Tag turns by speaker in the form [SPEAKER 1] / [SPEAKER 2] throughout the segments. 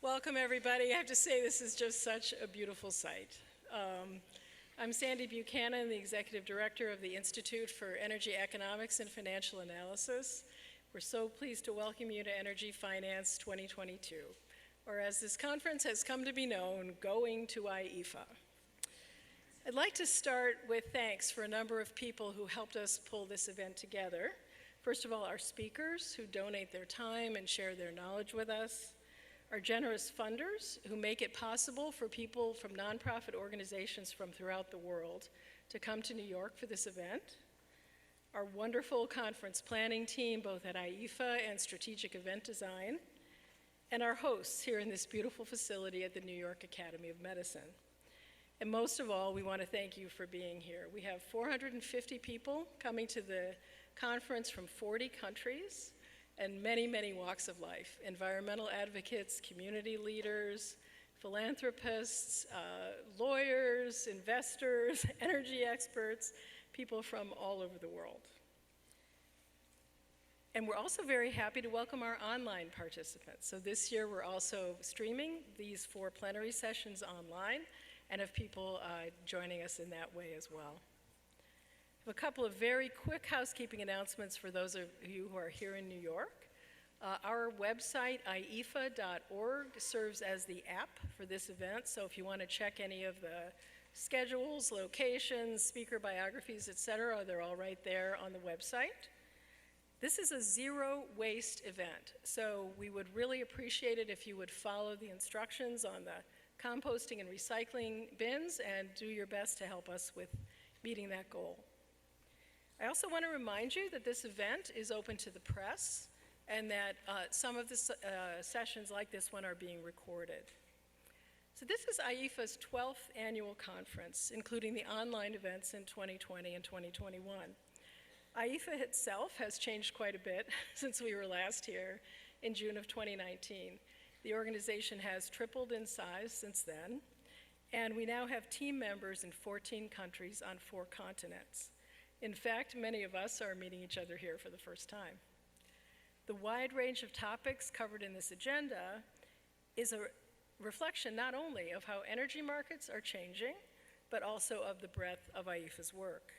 [SPEAKER 1] Welcome, everybody. I have to say, this is just such a beautiful sight. I'm Sandy Buchanan, the Executive Director of the Institute for Energy Economics and Financial Analysis. We're so pleased to welcome you to Energy Finance 2022, or as this conference has come to be known, Going to IEEFA. I'd like to start with thanks for a number of people who helped us pull this event together. First of all, our speakers who donate their time and share their knowledge with us, our generous funders who make it possible for people from nonprofit organizations from throughout the world to come to New York for this event, our wonderful conference planning team, both at IEEFA and Strategic Event Design, and our hosts here in this beautiful facility at the New York Academy of Medicine. And most of all, we want to thank you for being here. We have 450 people coming to the conference from 40 countries and many, many walks of life: environmental advocates, community leaders, philanthropists, lawyers, investors, energy experts, people from all over the world. And we're also very happy to welcome our online participants. So this year we're also streaming these 4 plenary sessions online and have people joining us in that way as well. A couple of very quick housekeeping announcements for those of you who are here in New York. Our website, IEEFA.org, serves as the app for this event, so if you want to check any of the schedules, locations, speaker biographies, etc., they're all right there on the website. This is a zero-waste event, so we would really appreciate it if you would follow the instructions on the composting and recycling bins and do your best to help us with meeting that goal. I also want to remind you that this event is open to the press and that some of the sessions like this one are being recorded. So this is IEEFA's 12th annual conference, including the online events in 2020 and 2021. IEEFA itself has changed quite a bit since we were last here in June of 2019. The organization has tripled in size since then, and we now have team members in 14 countries on 4 continents. In fact, many of us are meeting each other here for the first time. The wide range of topics covered in this agenda is a reflection not only of how energy markets are changing, but also of the breadth of IEEFA's work.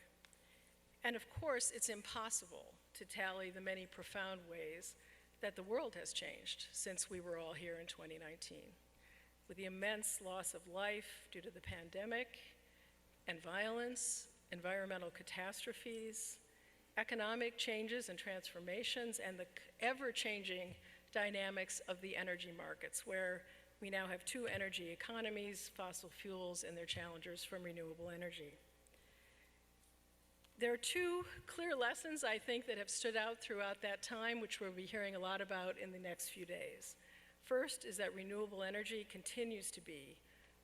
[SPEAKER 1] And of course, it's impossible to tally the many profound ways that the world has changed since we were all here in 2019. With the immense loss of life due to the pandemic and violence, environmental catastrophes, economic changes and transformations, and the ever-changing dynamics of the energy markets, where we now have 2 energy economies, fossil fuels and their challengers from renewable energy. There are 2 clear lessons, I think, that have stood out throughout that time, which we'll be hearing a lot about in the next few days. First is that renewable energy continues to be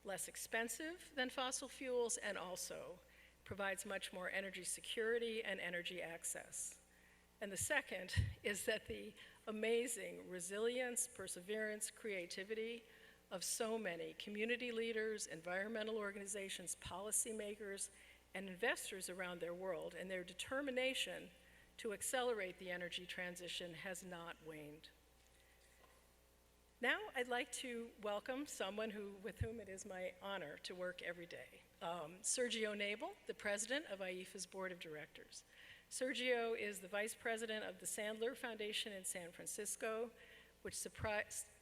[SPEAKER 1] less expensive than fossil fuels and also provides much more energy security and energy access. And the second is that the amazing resilience, perseverance, creativity of so many community leaders, environmental organizations, policymakers, and investors around their world, and their determination to accelerate the energy transition has not waned. Now I'd like to welcome someone with whom it is my honor to work every day. Sergio Knaebel, the president of IEEFA's board of directors. Sergio is the vice president of the Sandler Foundation in San Francisco, which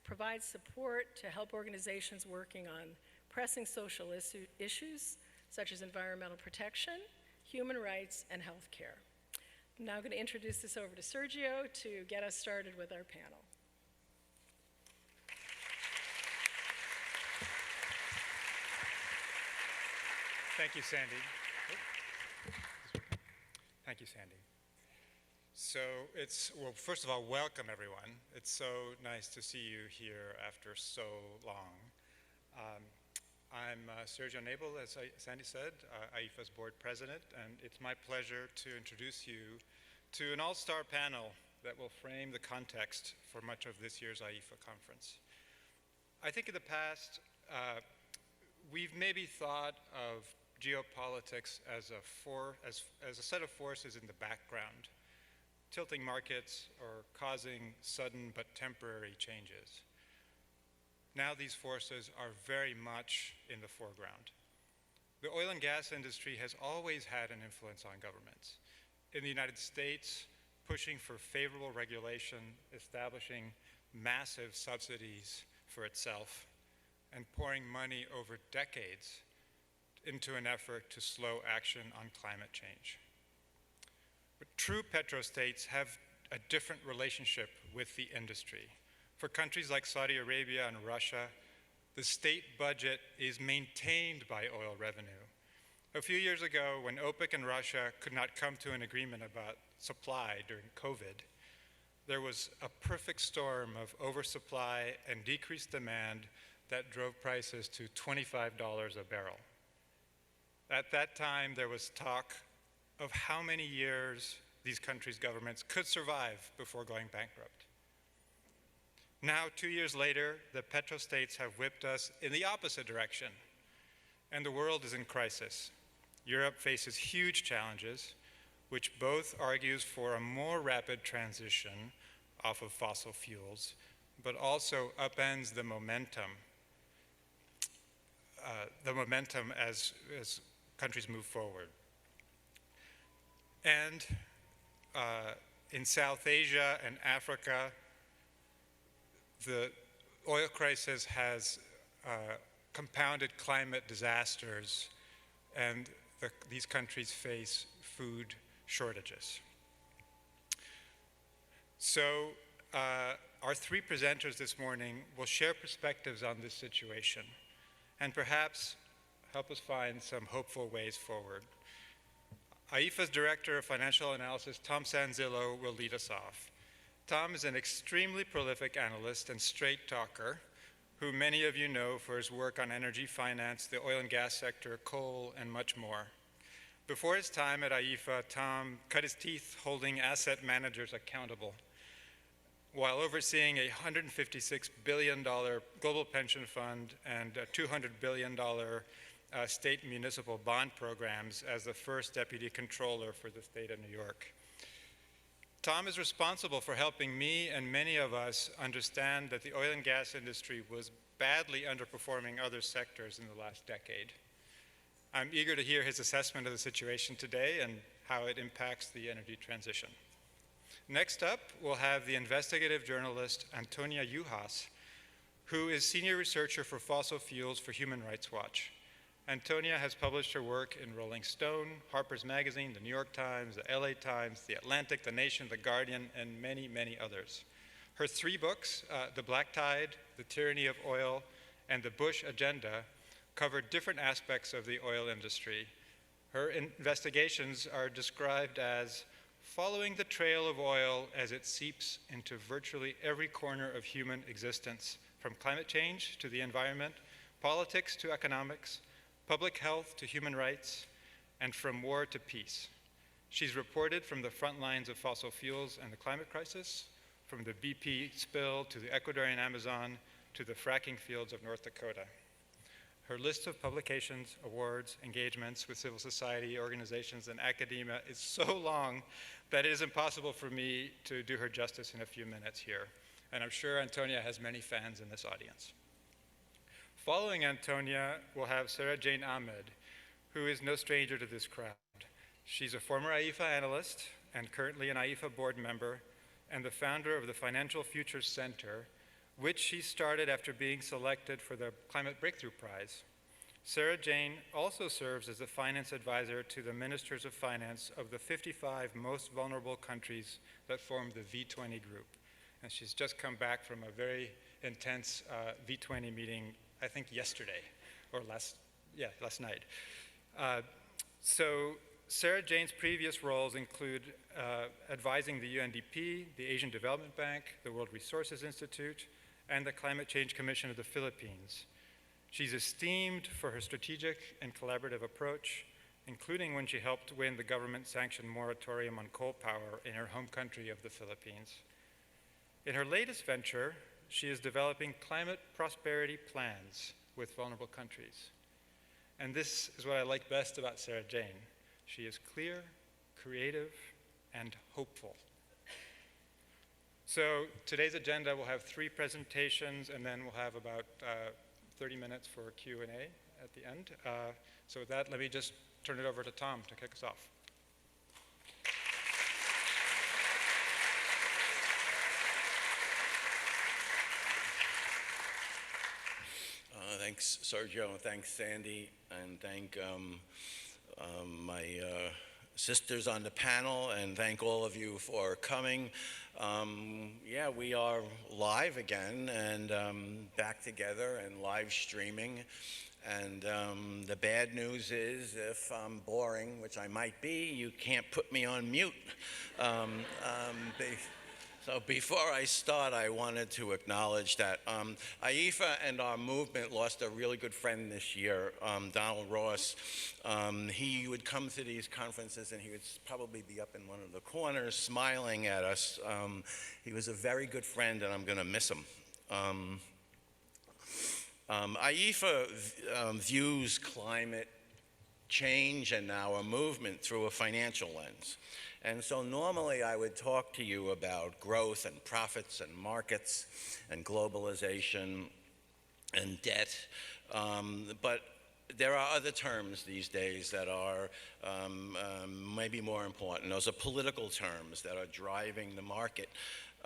[SPEAKER 1] provides support to help organizations working on pressing social issues such as environmental protection, human rights, and healthcare. I'm now going to introduce this over to Sergio to get us started with our panel.
[SPEAKER 2] Thank you, Sandy. Thank you, Sandy. So well, first of all, welcome everyone. It's so nice to see you here after so long. I'm Sergio Knaebel, as Sandy said, IEEFA's board president, and it's my pleasure to introduce you to an all-star panel that will frame the context for much of this year's IEEFA conference. I think in the past, we've maybe thought of geopolitics as a set of forces in the background, tilting markets or causing sudden but temporary changes. Now these forces are very much in the foreground. The oil and gas industry has always had an influence on governments. In the United States, pushing for favorable regulation, establishing massive subsidies for itself, and pouring money over decades into an effort to slow action on climate change. But true petrostates have a different relationship with the industry. For countries like Saudi Arabia and Russia, the state budget is maintained by oil revenue. A few years ago, when OPEC and Russia could not come to an agreement about supply during COVID, there was a perfect storm of oversupply and decreased demand that drove prices to $25 a barrel. At that time, there was talk of how many years these countries' governments could survive before going bankrupt. Now, 2 years later, the petrostates have whipped us in the opposite direction, and the world is in crisis. Europe faces huge challenges, which both argues for a more rapid transition off of fossil fuels, but also upends the momentum as countries move forward. And in South Asia and Africa, the oil crisis has compounded climate disasters, and these countries face food shortages. So our three presenters this morning will share perspectives on this situation and perhaps help us find some hopeful ways forward. IEEFA's Director of Financial Analysis, Tom Sanzillo, will lead us off. Tom is an extremely prolific analyst and straight talker who many of you know for his work on energy finance, the oil and gas sector, coal, and much more. Before his time at IEEFA, Tom cut his teeth holding asset managers accountable while overseeing a $156 billion global pension fund and a $200 billion state municipal bond programs as the first deputy controller for the state of New York. Tom is responsible for helping me and many of us understand that the oil and gas industry was badly underperforming other sectors in the last decade. I'm eager to hear his assessment of the situation today and how it impacts the energy transition. Next up, we'll have the investigative journalist Antonia Juhasz, who is senior researcher for fossil fuels for Human Rights Watch. Antonia has published her work in Rolling Stone, Harper's Magazine, the New York Times, the LA Times, the Atlantic, the Nation, the Guardian, and many, many others. Her three books, The Black Tide, The Tyranny of Oil, and The Bush Agenda, cover different aspects of the oil industry. Her investigations are described as following the trail of oil as it seeps into virtually every corner of human existence, from climate change to the environment, politics to economics, public health to human rights, and from war to peace. She's reported from the front lines of fossil fuels and the climate crisis, from the BP spill to the Ecuadorian Amazon to the fracking fields of North Dakota. Her list of publications, awards, engagements with civil society organizations and academia is so long that it is impossible for me to do her justice in a few minutes here. And I'm sure Antonia has many fans in this audience. Following Antonia, we'll have Sara Jane Ahmed, who is no stranger to this crowd. She's a former IEEFA analyst and currently an IEEFA board member and the founder of the Financial Futures Center, which she started after being selected for the Climate Breakthrough Prize. Sara Jane also serves as the finance advisor to the ministers of finance of the 55 most vulnerable countries that form the V20 group. And she's just come back from a very intense V20 meeting, I think yesterday, or last night. So Sara Jane's previous roles include advising the UNDP, the Asian Development Bank, the World Resources Institute, and the Climate Change Commission of the Philippines. She's esteemed for her strategic and collaborative approach, including when she helped win the government-sanctioned moratorium on coal power in her home country of the Philippines. In her latest venture, she is developing climate prosperity plans with vulnerable countries. And this is what I like best about Sara Jane. She is clear, creative, and hopeful. So today's agenda will have 3 presentations, and then we'll have about 30 minutes for Q&A at the end. So with that, let me just turn it over to Tom to kick us off.
[SPEAKER 3] Thanks, Sergio, and thanks, Sandy, and thank my sisters on the panel, and thank all of you for coming. Yeah, we are live again and back together and live streaming. And the bad news is, if I'm boring, which I might be, you can't put me on mute. So before I start, I wanted to acknowledge that IEEFA and our movement lost a really good friend this year, Donald Ross. He would come to these conferences and he would probably be up in one of the corners smiling at us. He was a very good friend, and I'm going to miss him. IEEFA views climate change and our movement through a financial lens. And so normally I would talk to you about growth and profits and markets and globalization and debt, but there are other terms these days that are maybe more important. Those are political terms that are driving the market.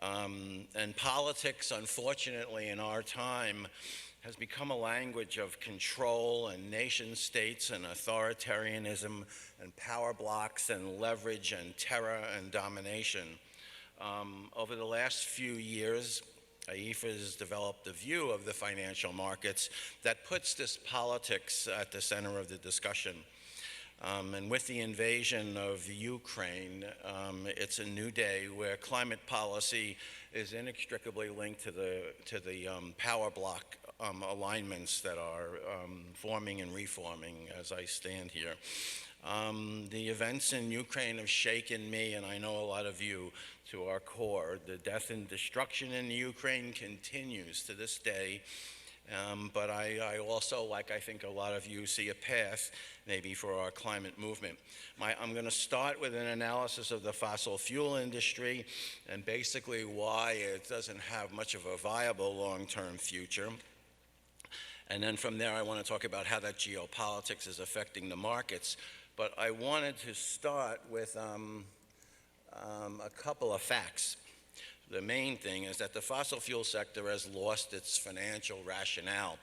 [SPEAKER 3] And politics, unfortunately, in our time, has become a language of control and nation states and authoritarianism and power blocks and leverage and terror and domination. Over the last few years, IEEFA has developed a view of the financial markets that puts this politics at the center of the discussion. And with the invasion of Ukraine, it's a new day where climate policy is inextricably linked to the power block alignments that are forming and reforming as I stand here. The events in Ukraine have shaken me, and I know a lot of you, to our core. The death and destruction in Ukraine continues to this day. But I also, like I think a lot of you, see a path maybe for our climate movement. I'm going to start with an analysis of the fossil fuel industry and basically why it doesn't have much of a viable long-term future. And then from there, I want to talk about how that geopolitics is affecting the markets. But I wanted to start with a couple of facts. The main thing is that the fossil fuel sector has lost its financial rationale.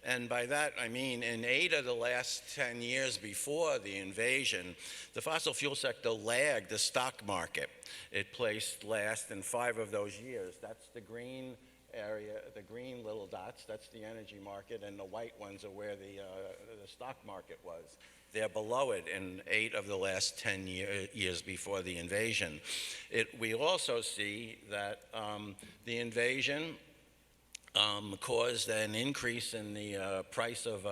[SPEAKER 3] And by that, I mean in 8 of the last 10 years before the invasion, the fossil fuel sector lagged the stock market. It placed last in 5 of those years. That's the green area, the green little dots, that's the energy market, and the white ones are where the stock market was. They're below it in 8 of the last 10 years before the invasion. We also see that the invasion caused an increase in the price of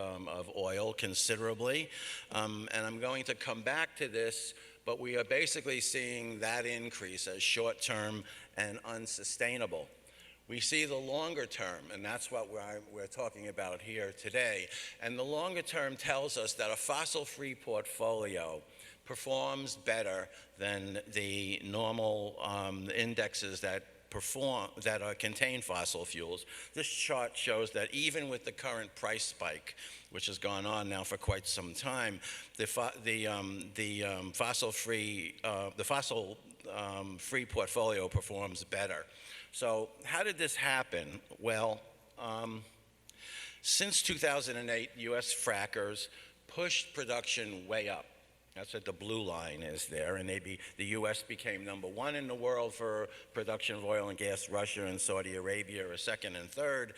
[SPEAKER 3] oil considerably. And I'm going to come back to this, but we are basically seeing that increase as short-term and unsustainable. We see the longer term, and that's what we're talking about here today. And the longer term tells us that a fossil-free portfolio performs better than the normal indexes that contain fossil fuels. This chart shows that even with the current price spike, which has gone on now for quite some time, the fossil-free portfolio performs better. So how did this happen? Well, since 2008, U.S. frackers pushed production way up. That's what the blue line is there. And the U.S. became #1 in the world for production of oil and gas. Russia and Saudi Arabia are second and third.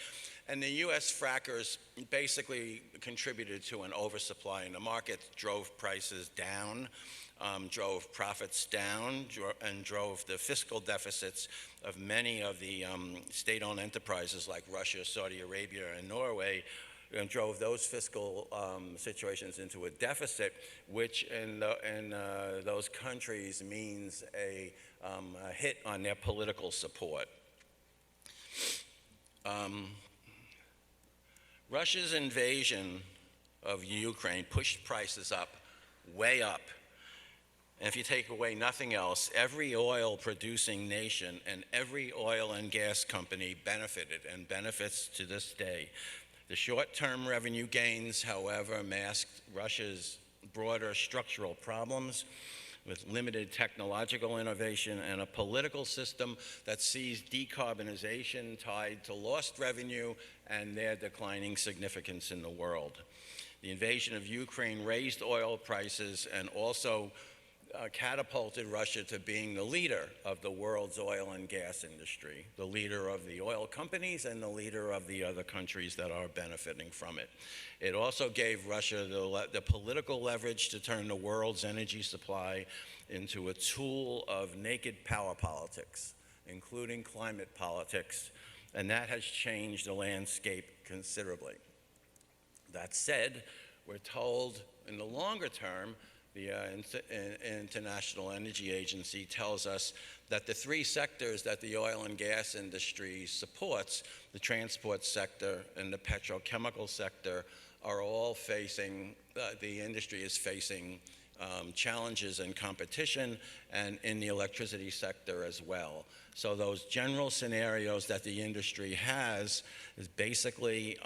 [SPEAKER 3] And the U.S. frackers basically contributed to an oversupply in the market, drove prices down, drove profits down, and drove the fiscal deficits of many of the state-owned enterprises like Russia, Saudi Arabia, and Norway, and drove those fiscal situations into a deficit, which in those countries means a hit on their political support. Russia's invasion of Ukraine pushed prices up, way up. And if you take away nothing else, every oil producing nation and every oil and gas company benefited and benefits to this day. The short-term revenue gains, however, masked Russia's broader structural problems with limited technological innovation and a political system that sees decarbonization tied to lost revenue and their declining significance in the world. The invasion of Ukraine raised oil prices and also catapulted Russia to being the leader of the world's oil and gas industry, the leader of the oil companies and the leader of the other countries that are benefiting from it. It also gave Russia the political leverage to turn the world's energy supply into a tool of naked power politics, including climate politics, and that has changed the landscape considerably. That said, we're told in the longer term, the International Energy Agency tells us that the three sectors that the oil and gas industry supports, the transport sector and the petrochemical sector, are all facing, the industry is facing challenges and competition, and in the electricity sector as well. So those general scenarios that the industry has is basically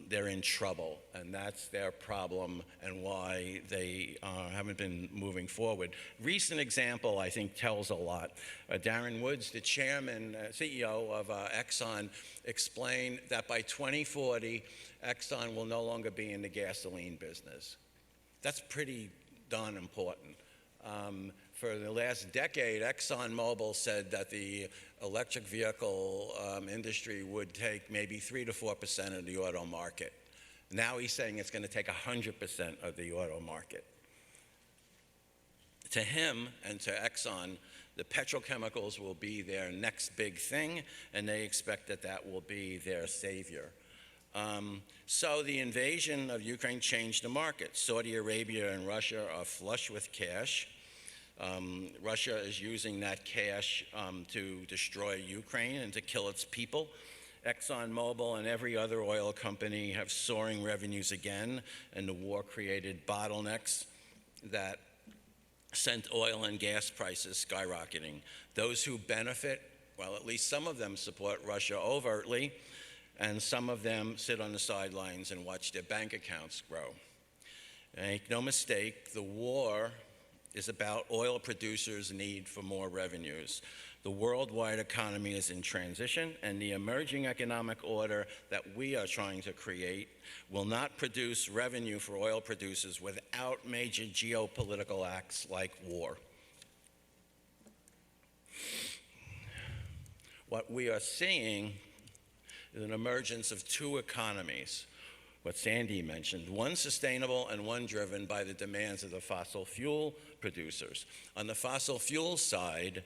[SPEAKER 3] they're in trouble, and that's their problem and why they haven't been moving forward. Recent example, I think, tells a lot. Darren Woods, the chairman, CEO of Exxon, explained that by 2040, Exxon will no longer be in the gasoline business. That's pretty darn important. For the last decade, ExxonMobil said that the electric vehicle industry would take maybe 3 to 4% of the auto market. Now he's saying it's going to take 100% of the auto market. To him and to Exxon, the petrochemicals will be their next big thing, and they expect that that will be their savior. So the invasion of Ukraine changed the market. Saudi Arabia and Russia are flush with cash. Russia is using that cash to destroy Ukraine and to kill its people. ExxonMobil and every other oil company have soaring revenues again, and the war created bottlenecks that sent oil and gas prices skyrocketing. Those who benefit, well, at least some of them support Russia overtly, and some of them sit on the sidelines and watch their bank accounts grow. Make no mistake, the war is about oil producers' need for more revenues. The worldwide economy is in transition, and the emerging economic order that we are trying to create will not produce revenue for oil producers without major geopolitical acts like war. What we are seeing is an emergence of two economies, what Sandy mentioned, one sustainable and one driven by the demands of the fossil fuel producers. On the fossil fuel side,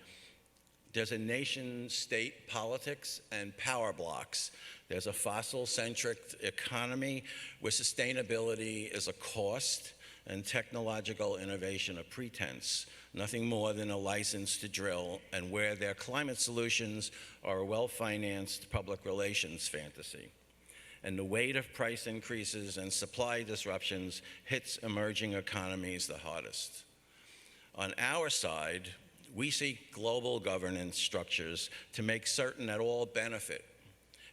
[SPEAKER 3] there's a nation-state politics and power blocks. There's a fossil-centric economy where sustainability is a cost and technological innovation a pretense, nothing more than a license to drill, and where their climate solutions are a well-financed public relations fantasy. And the weight of price increases and supply disruptions hits emerging economies the hardest. On our side, we seek global governance structures to make certain that all benefit,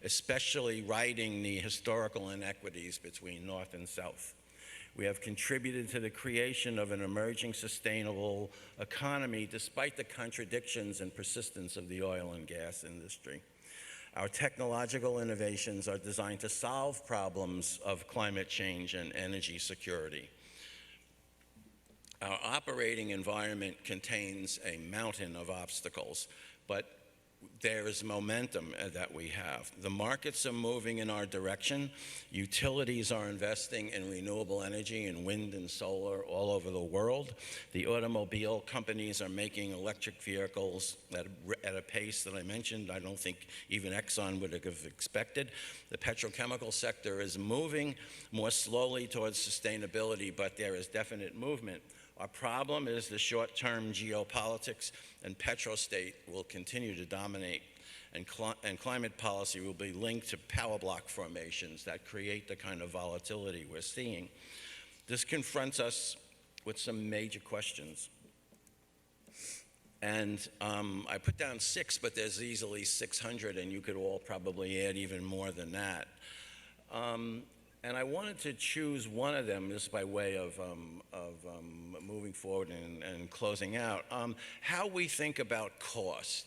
[SPEAKER 3] especially righting the historical inequities between North and South. We have contributed to the creation of an emerging sustainable economy despite the contradictions and persistence of the oil and gas industry. Our technological innovations are designed to solve problems of climate change and energy security. Our operating environment contains a mountain of obstacles, but there is momentum that we have. The markets are moving in our direction. Utilities are investing in renewable energy and wind and solar all over the world. The automobile companies are making electric vehicles at a pace that I mentioned. I don't think even Exxon would have expected. The petrochemical sector is moving more slowly towards sustainability, but there is definite movement. Our problem is the short-term geopolitics, and petrostate will continue to dominate, and climate policy will be linked to power block formations that create the kind of volatility we're seeing. This confronts us with some major questions. And I put down 6, but there's easily 600, and you could all probably add even more than that. And I wanted to choose one of them just by way of moving forward and closing out. How we think about cost.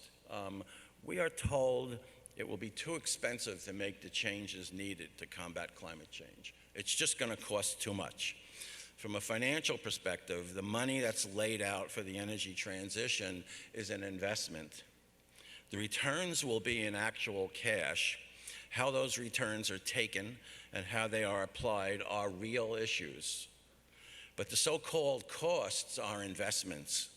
[SPEAKER 3] We are told it will be too expensive to make the changes needed to combat climate change. It's just going to cost too much. From a financial perspective, the money that's laid out for the energy transition is an investment. The returns will be in actual cash. How those returns are taken and how they are applied are real issues. But the so-called costs are investments.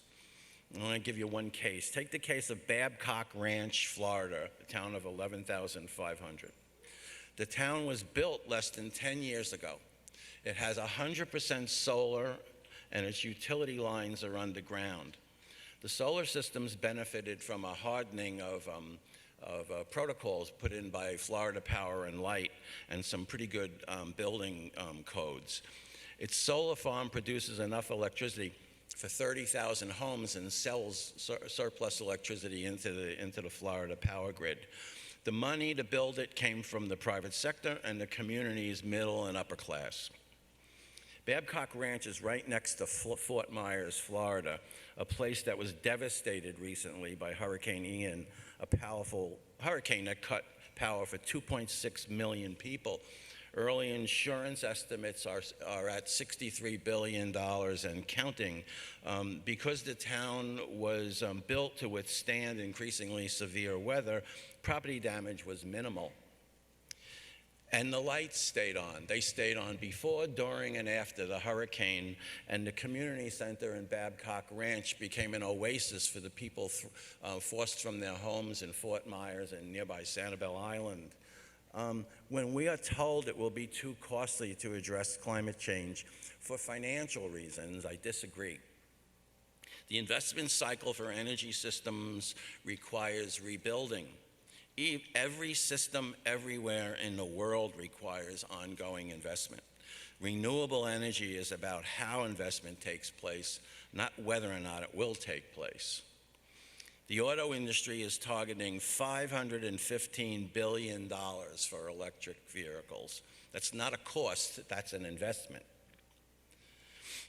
[SPEAKER 3] I want to give you one case. Take the case of Babcock Ranch, Florida, a town of 11,500. The town was built less than 10 years ago. It has 100% solar, and its utility lines are underground. The solar systems benefited from a hardening of protocols put in by Florida Power and Light and some pretty good building codes. Its solar farm produces enough electricity for 30,000 homes and sells surplus electricity into the Florida power grid. The money to build it came from the private sector and the community's middle and upper class. Babcock Ranch is right next to Fort Myers, Florida, a place that was devastated recently by Hurricane Ian, a powerful hurricane that cut power for 2.6 million people. Early insurance estimates are at $63 billion and counting. Because the town was built to withstand increasingly severe weather, property damage was minimal. And the lights stayed on. They stayed on before, during, and after the hurricane, and the community center in Babcock Ranch became an oasis for the people forced from their homes in Fort Myers and nearby Sanibel Island. When we are told it will be too costly to address climate change for financial reasons, I disagree. The investment cycle for energy systems requires rebuilding. Every system everywhere in the world requires ongoing investment. Renewable energy is about how investment takes place, not whether or not it will take place. The auto industry is targeting $515 billion for electric vehicles. That's not a cost, that's an investment.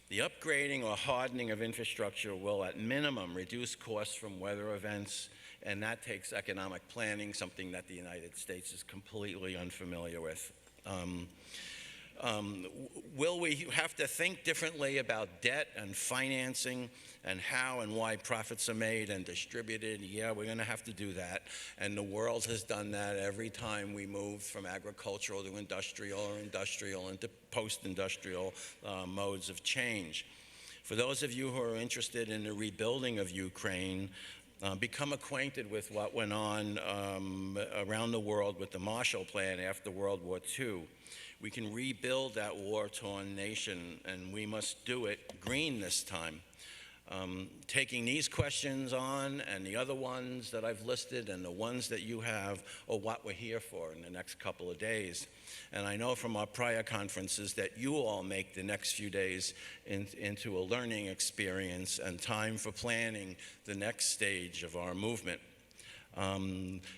[SPEAKER 3] The upgrading or hardening of infrastructure will at minimum reduce costs from weather events, and that takes economic planning, something that the United States is completely unfamiliar with. Will we have to think differently about debt and financing and how and why profits are made and distributed? Yeah, we're going to have to do that. And the world has done that every time we moved from agricultural to industrial or industrial into post-industrial modes of change. For those of you who are interested in the rebuilding of Ukraine, become acquainted with what went on around the world with the Marshall Plan after World War II. We can rebuild that war-torn nation, and we must do it green this time. Taking these questions on and the other ones that I've listed and the ones that you have are what we're here for in the next couple of days. And I know from our prior conferences that you all make the next few days into a learning experience and time for planning the next stage of our movement.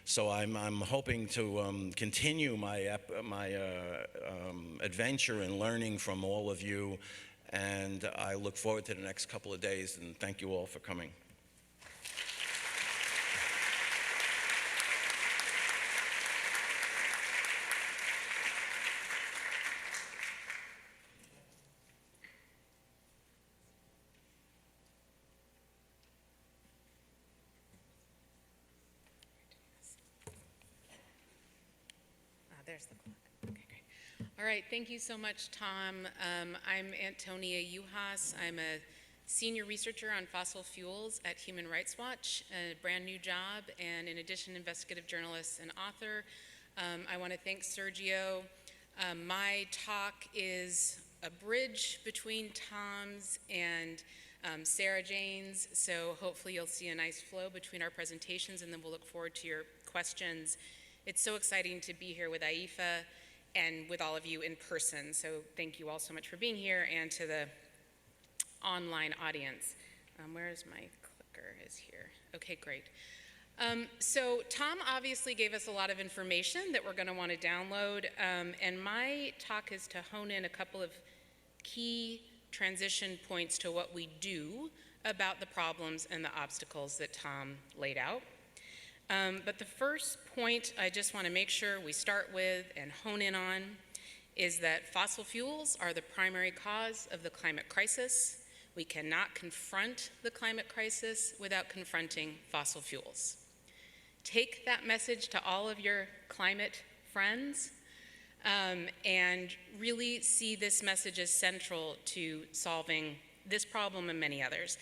[SPEAKER 3] So I'm hoping to continue my adventure in learning from all of you, and I look forward to the next couple of days, and thank you all for coming.
[SPEAKER 4] There's the clock. Okay, great. All right, thank you so much, Tom. I'm Antonia Juhasz. I'm a senior researcher on fossil fuels at Human Rights Watch, a brand new job, and in addition, investigative journalist and author. I want to thank Sergio. My talk is a bridge between Tom's and Sarah Jane's, so hopefully you'll see a nice flow between our presentations, and then we'll look forward to your questions. It's so exciting to be here with IEEFA and with all of you in person, so thank you all so much for being here, and to the online audience. Where is my clicker? clicker is here. Okay, great. So Tom obviously gave us a lot of information that we're going to want to download, and my talk is to hone in a couple of key transition points to what we do about the problems and the obstacles that Tom laid out. But the first point I just want to make sure we start with and hone in on is that fossil fuels are the primary cause of the climate crisis. We cannot confront the climate crisis without confronting fossil fuels. Take that message to all of your climate friends and really see this message as central to solving this problem and many others.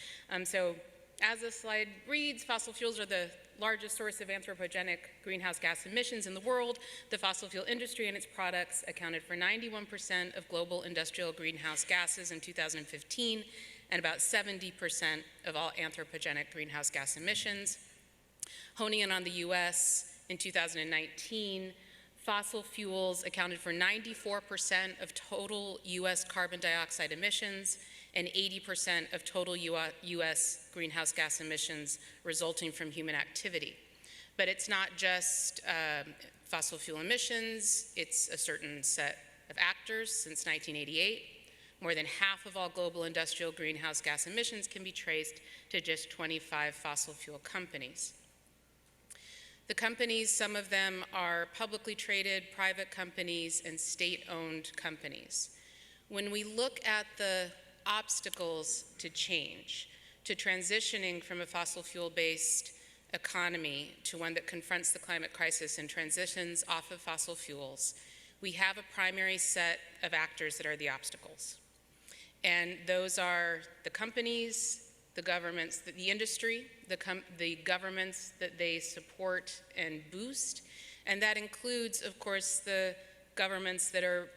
[SPEAKER 4] So as the slide reads, fossil fuels are the largest source of anthropogenic greenhouse gas emissions in the world. The fossil fuel industry and its products accounted for 91% of global industrial greenhouse gases in 2015 and about 70% of all anthropogenic greenhouse gas emissions. Honing in on the US in 2019, fossil fuels accounted for 94% of total US carbon dioxide emissions and 80% of total US greenhouse gas emissions resulting from human activity. But it's not just fossil fuel emissions, it's a certain set of actors. Since 1988, more than half of all global industrial greenhouse gas emissions can be traced to just 25 fossil fuel companies. The companies, some of them are publicly traded, private companies, and state-owned companies. When we look at the obstacles to change, to transitioning from a fossil fuel-based economy to one that confronts the climate crisis and transitions off of fossil fuels, we have a primary set of actors that are the obstacles. And those are the companies, the governments, the industry, the governments that they support and boost, and that includes, of course, the governments that are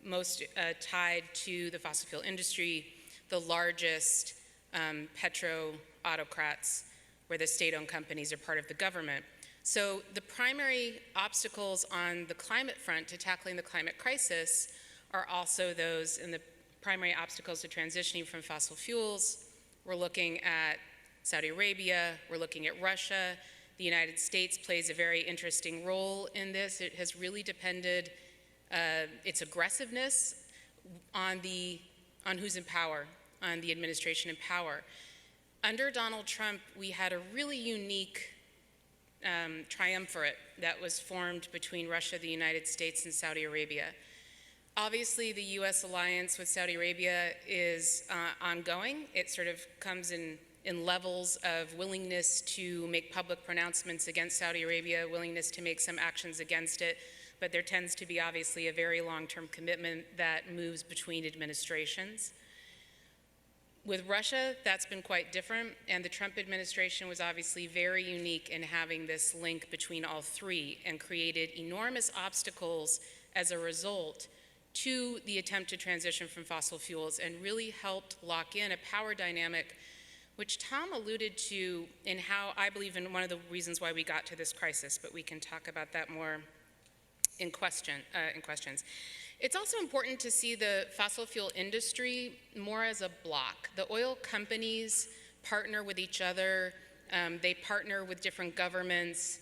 [SPEAKER 4] most tied to the fossil fuel industry, the largest petro-autocrats, where the state-owned companies are part of the government. So the primary obstacles on the climate front to tackling the climate crisis are also those in the primary obstacles to transitioning from fossil fuels. We're looking at Saudi Arabia, we're looking at Russia. The United States plays a very interesting role in this. It has really depended its aggressiveness on who's in power, on the administration in power. Under Donald Trump, we had a really unique triumvirate that was formed between Russia, the United States, and Saudi Arabia. Obviously, the US alliance with Saudi Arabia is ongoing. It sort of comes in levels of willingness to make public pronouncements against Saudi Arabia, willingness to make some actions against it, but there tends to be obviously a very long-term commitment that moves between administrations. With Russia, that's been quite different, and the Trump administration was obviously very unique in having this link between all three and created enormous obstacles as a result to the attempt to transition from fossil fuels and really helped lock in a power dynamic which Tom alluded to in how I believe in one of the reasons why we got to this crisis, but we can talk about that more in questions. It's also important to see the fossil fuel industry more as a block. The oil companies partner with each other, they partner with different governments.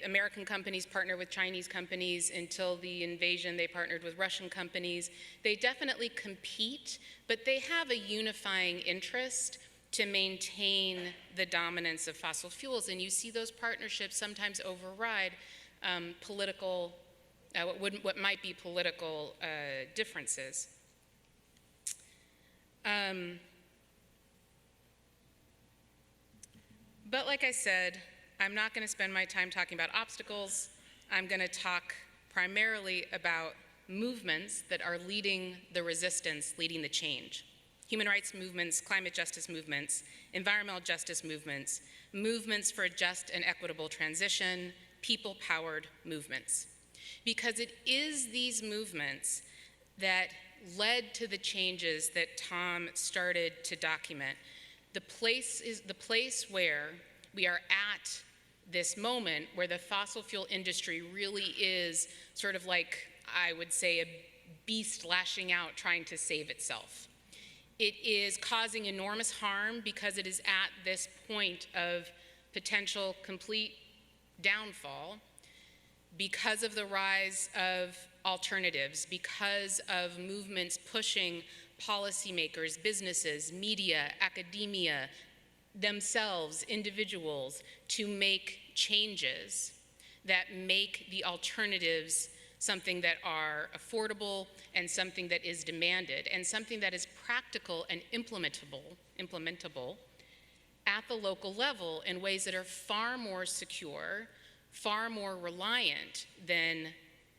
[SPEAKER 4] American companies partner with Chinese companies. Until the invasion, they partnered with Russian companies. They definitely compete, but they have a unifying interest to maintain the dominance of fossil fuels. And you see those partnerships sometimes override what might be political differences. But like I said, I'm not going to spend my time talking about obstacles. I'm going to talk primarily about movements that are leading the resistance, leading the change. Human rights movements, climate justice movements, environmental justice movements, movements for a just and equitable transition, people-powered movements. Because it is these movements that led to the changes that Tom started to document. The place where we are at this moment where the fossil fuel industry really is sort of like, I would say, a beast lashing out trying to save itself. It is causing enormous harm because it is at this point of potential complete downfall because of the rise of alternatives, because of movements pushing policymakers, businesses, media, academia, themselves, individuals, to make changes that make the alternatives something that are affordable and something that is demanded and something that is practical and implementable at the local level in ways that are far more secure, far more reliant than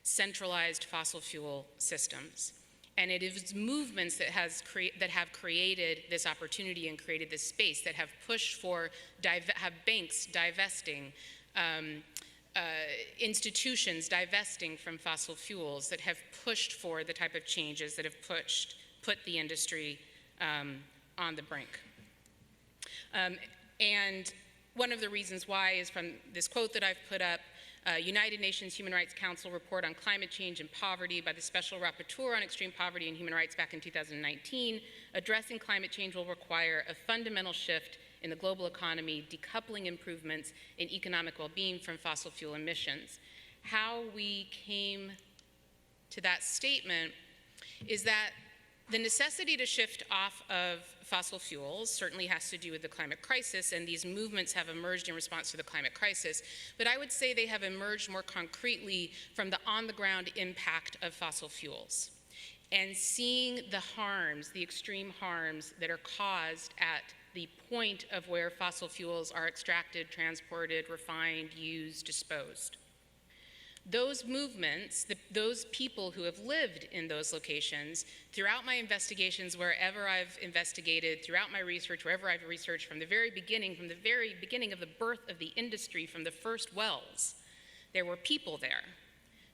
[SPEAKER 4] centralized fossil fuel systems. And it is movements that have created this opportunity and created this space, that have pushed for, have banks divesting, institutions divesting from fossil fuels, that have pushed for the type of changes that have put the industry on the brink. And one of the reasons why is from this quote that I've put up, United Nations Human Rights Council report on climate change and poverty by the Special Rapporteur on Extreme Poverty and Human Rights back in 2019, addressing climate change will require a fundamental shift in the global economy, decoupling improvements in economic well-being from fossil fuel emissions. How we came to that statement is that the necessity to shift off of fossil fuels certainly has to do with the climate crisis, and these movements have emerged in response to the climate crisis, but I would say they have emerged more concretely from the on-the-ground impact of fossil fuels and seeing the harms, the extreme harms that are caused at the point of where fossil fuels are extracted, transported, refined, used, disposed. Those movements, those people who have lived in those locations, throughout my investigations, wherever I've investigated, throughout my research, wherever I've researched, from the very beginning of the birth of the industry, from the first wells, there were people there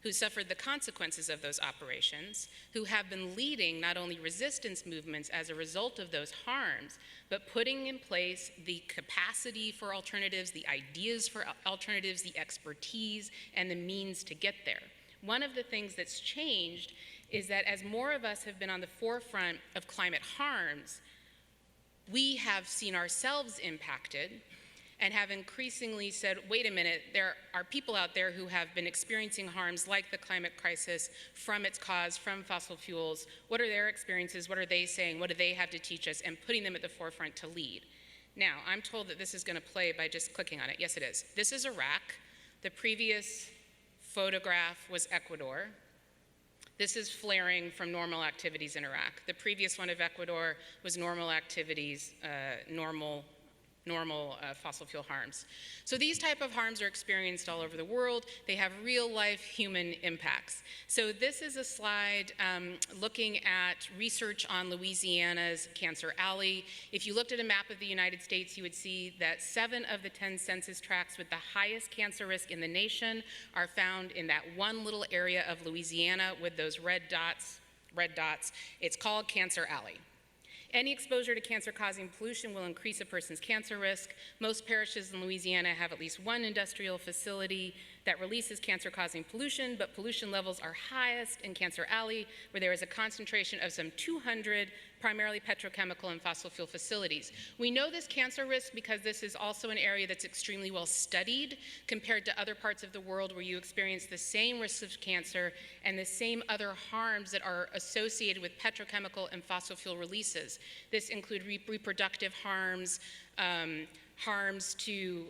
[SPEAKER 4] who suffered the consequences of those operations, who have been leading not only resistance movements as a result of those harms, but putting in place the capacity for alternatives, the ideas for alternatives, the expertise, and the means to get there. One of the things that's changed is that as more of us have been on the forefront of climate harms, we have seen ourselves impacted and have increasingly said, wait a minute, there are people out there who have been experiencing harms like the climate crisis from its cause, from fossil fuels. What are their experiences? What are they saying? What do they have to teach us? And putting them at the forefront to lead. Now, I'm told that this is going to play by just clicking on it. Yes, it is. This is Iraq. The previous photograph was Ecuador. This is flaring from normal activities in Iraq. The previous one of Ecuador was normal activities, normal fossil fuel harms. So these type of harms are experienced all over the world. They have real life human impacts. So this is a slide looking at research on Louisiana's Cancer Alley. If you looked at a map of the United States, you would see that 7 of the 10 census tracts with the highest cancer risk in the nation are found in that one little area of Louisiana with those red dots. It's called Cancer Alley. Any exposure to cancer-causing pollution will increase a person's cancer risk. Most parishes in Louisiana have at least one industrial facility that releases cancer-causing pollution, but pollution levels are highest in Cancer Alley, where there is a concentration of some 200 primarily petrochemical and fossil fuel facilities. We know this cancer risk because this is also an area that's extremely well studied compared to other parts of the world where you experience the same risks of cancer and the same other harms that are associated with petrochemical and fossil fuel releases. This include reproductive harms, harms to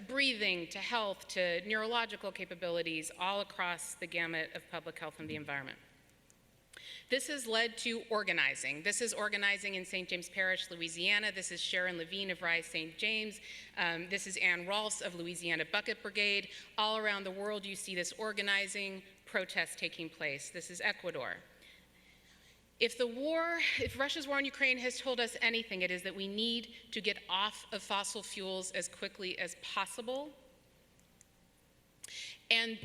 [SPEAKER 4] breathing, to health, to neurological capabilities, all across the gamut of public health and the environment. This has led to organizing. This is organizing in St. James Parish, Louisiana. This is Sharon Levine of Rise St. James. This is Ann Rolfs of Louisiana Bucket Brigade. All around the world, you see this organizing, protests taking place. This is Ecuador. If Russia's war in Ukraine has told us anything, it is that we need to get off of fossil fuels as quickly as possible. And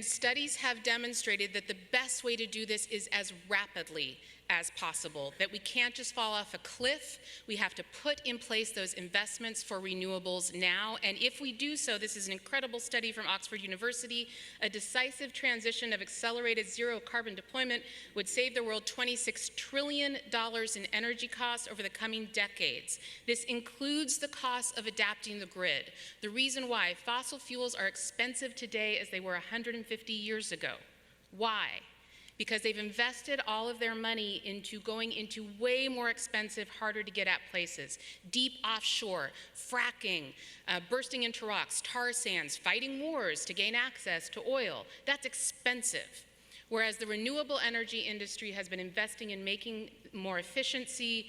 [SPEAKER 4] studies have demonstrated that the best way to do this is as rapidly as possible, that we can't just fall off a cliff. We have to put in place those investments for renewables now. And if we do so, this is an incredible study from Oxford University, a decisive transition of accelerated zero carbon deployment would save the world $26 trillion in energy costs over the coming decades. This includes the cost of adapting the grid. The reason why fossil fuels are expensive today as they were 150 years ago. Why? Because they've invested all of their money into going into way more expensive, harder to get at places. Deep offshore, fracking, bursting into rocks, tar sands, fighting wars to gain access to oil. That's expensive. Whereas the renewable energy industry has been investing in making more efficiency,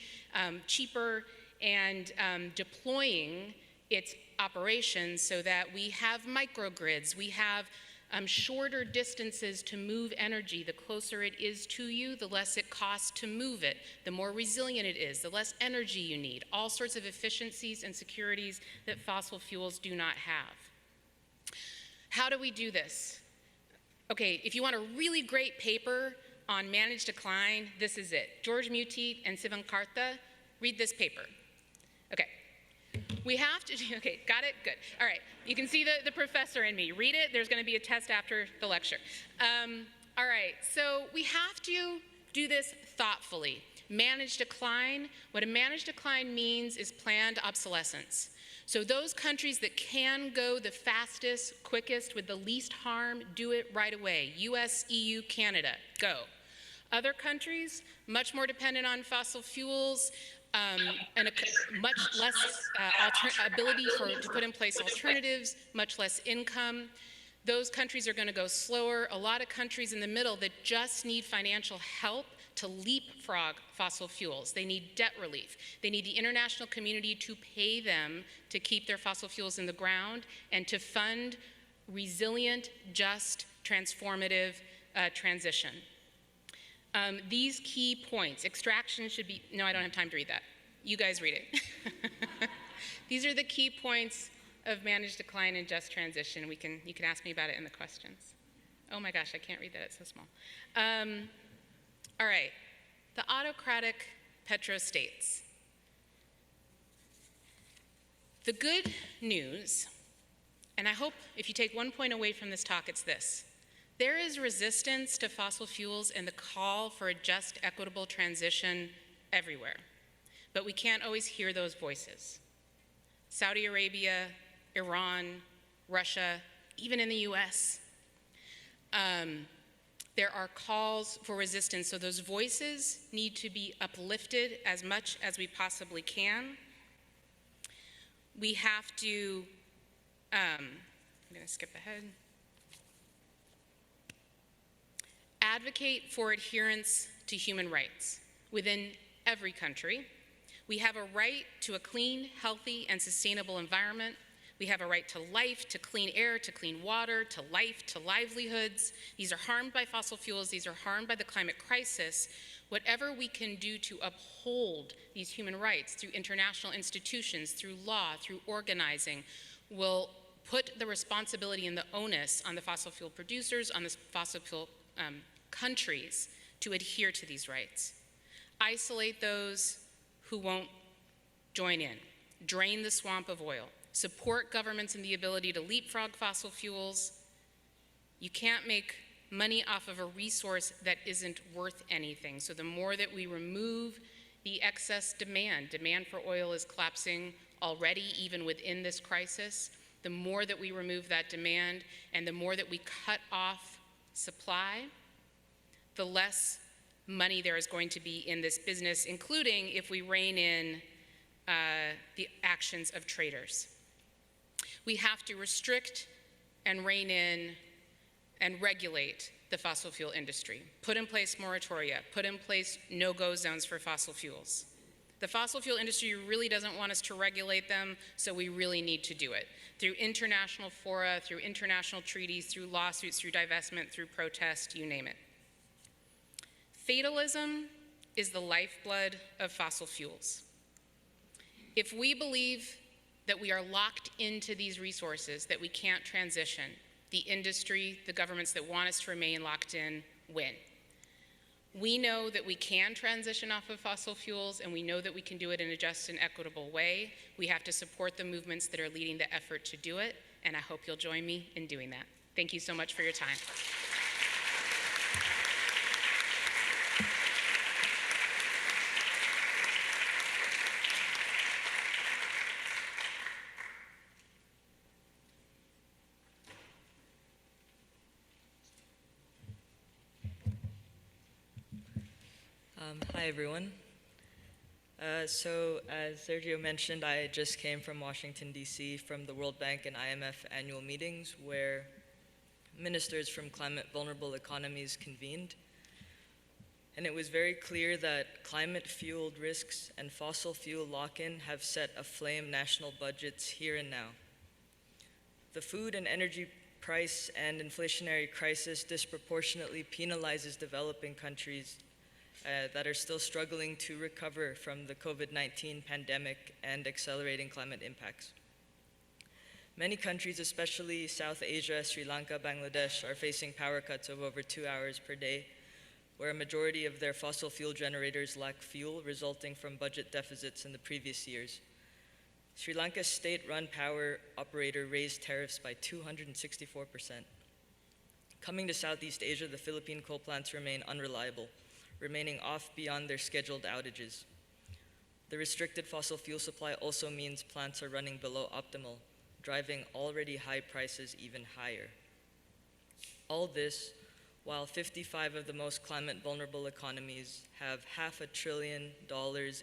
[SPEAKER 4] cheaper, and deploying its operations so that we have microgrids, we have shorter distances to move energy. The closer it is to you, the less it costs to move it. The more resilient it is, the less energy you need. All sorts of efficiencies and securities that fossil fuels do not have. How do we do this? Okay, if you want a really great paper on managed decline, this is it. George Mutit and Sivan Karta, read this paper. Okay. We have to, okay, got it? Good. All right, you can see the professor in me. Read it, there's gonna be a test after the lecture. All right, so we have to do this thoughtfully. Managed decline, what a managed decline means is planned obsolescence. So those countries that can go the fastest, quickest, with the least harm, do it right away. US, EU, Canada, go. Other countries, much more dependent on fossil fuels, and a much less ability to put in place alternatives, much less income. Those countries are going to go slower. A lot of countries in the middle that just need financial help to leapfrog fossil fuels. They need debt relief. They need the international community to pay them to keep their fossil fuels in the ground and to fund resilient, just, transformative transition. These key points, extraction should be, no, I don't have time to read that. You guys read it. These are the key points of managed decline and just transition. You can ask me about it in the questions. Oh my gosh, I can't read that, it's so small. All right, the autocratic petrostates. The good news, and I hope if you take one point away from this talk, it's this. There is resistance to fossil fuels and the call for a just, equitable transition everywhere. But we can't always hear those voices. Saudi Arabia, Iran, Russia, even in the US, there are calls for resistance, so those voices need to be uplifted as much as we possibly can. We have to, I'm gonna skip ahead. Advocate for adherence to human rights within every country. We have a right to a clean, healthy, and sustainable environment. We have a right to life, to clean air, to clean water, to life, to livelihoods. These are harmed by fossil fuels. These are harmed by the climate crisis. Whatever we can do to uphold these human rights through international institutions, through law, through organizing, will put the responsibility and the onus on the fossil fuel producers, on the fossil fuel countries to adhere to these rights. Isolate those who won't join in. Drain the swamp of oil. Support governments in the ability to leapfrog fossil fuels. You can't make money off of a resource that isn't worth anything. So the more that we remove the excess demand for oil is collapsing already even within this crisis, the more that we remove that demand and the more that we cut off supply, the less money there is going to be in this business, including if we rein in the actions of traders. We have to restrict and rein in and regulate the fossil fuel industry. Put in place moratoria, put in place no-go zones for fossil fuels. The fossil fuel industry really doesn't want us to regulate them, so we really need to do it. Through international fora, through international treaties, through lawsuits, through divestment, through protest, you name it. Fatalism is the lifeblood of fossil fuels. If we believe that we are locked into these resources, that we can't transition, the industry, the governments that want us to remain locked in, win. We know that we can transition off of fossil fuels, and we know that we can do it in a just and equitable way. We have to support the movements that are leading the effort to do it, and I hope you'll join me in doing that. Thank you so much for your time.
[SPEAKER 5] Hi, everyone. So, as Sergio mentioned, I just came from Washington, D.C., from the World Bank and IMF annual meetings where ministers from climate-vulnerable economies convened. And it was very clear that climate-fueled risks and fossil fuel lock-in have set aflame national budgets here and now. The food and energy price and inflationary crisis disproportionately penalizes developing countries that are still struggling to recover from the COVID-19 pandemic and accelerating climate impacts. Many countries, especially South Asia, Sri Lanka, Bangladesh, are facing power cuts of over 2 hours per day, where a majority of their fossil fuel generators lack fuel, resulting from budget deficits in the previous years. Sri Lanka's state-run power operator raised tariffs by 264%. Coming to Southeast Asia, the Philippine coal plants remain unreliable, remaining off beyond their scheduled outages. The restricted fossil fuel supply also means plants are running below optimal, driving already high prices even higher. All this while 55 of the most climate-vulnerable economies have $500 billion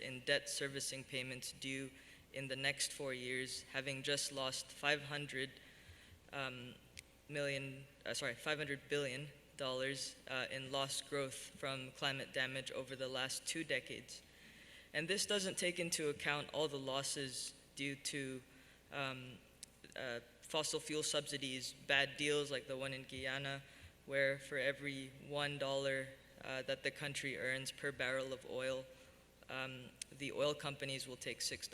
[SPEAKER 5] in debt servicing payments due in the next 4 years, having just lost $500 billion in lost growth from climate damage over the last 2 decades. And this doesn't take into account all the losses due to fossil fuel subsidies, bad deals like the one in Guyana, where for every $1 that the country earns per barrel of oil, the oil companies will take $6.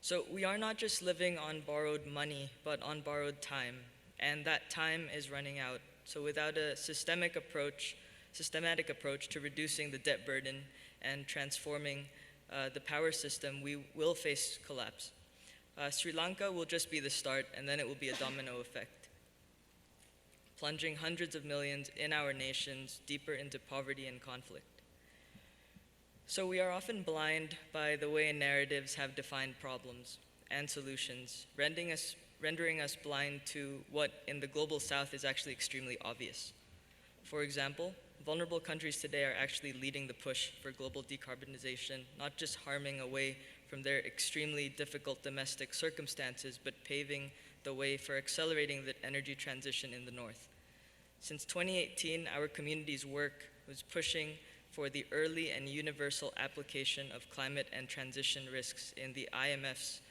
[SPEAKER 5] So we are not just living on borrowed money, but on borrowed time, and that time is running out. So without a systematic approach to reducing the debt burden and transforming the power system, we will face collapse. Sri Lanka will just be the start, and then it will be a domino effect, plunging hundreds of millions in our nations deeper into poverty and conflict. So we are often blind by the way narratives have defined problems and solutions, rendering us blind to what in the global south is actually extremely obvious. For example, vulnerable countries today are actually leading the push for global decarbonization, not just harming away from their extremely difficult domestic circumstances, but paving the way for accelerating the energy transition in the north. Since 2018, our community's work was pushing for the early and universal application of climate and transition risks in the IMF's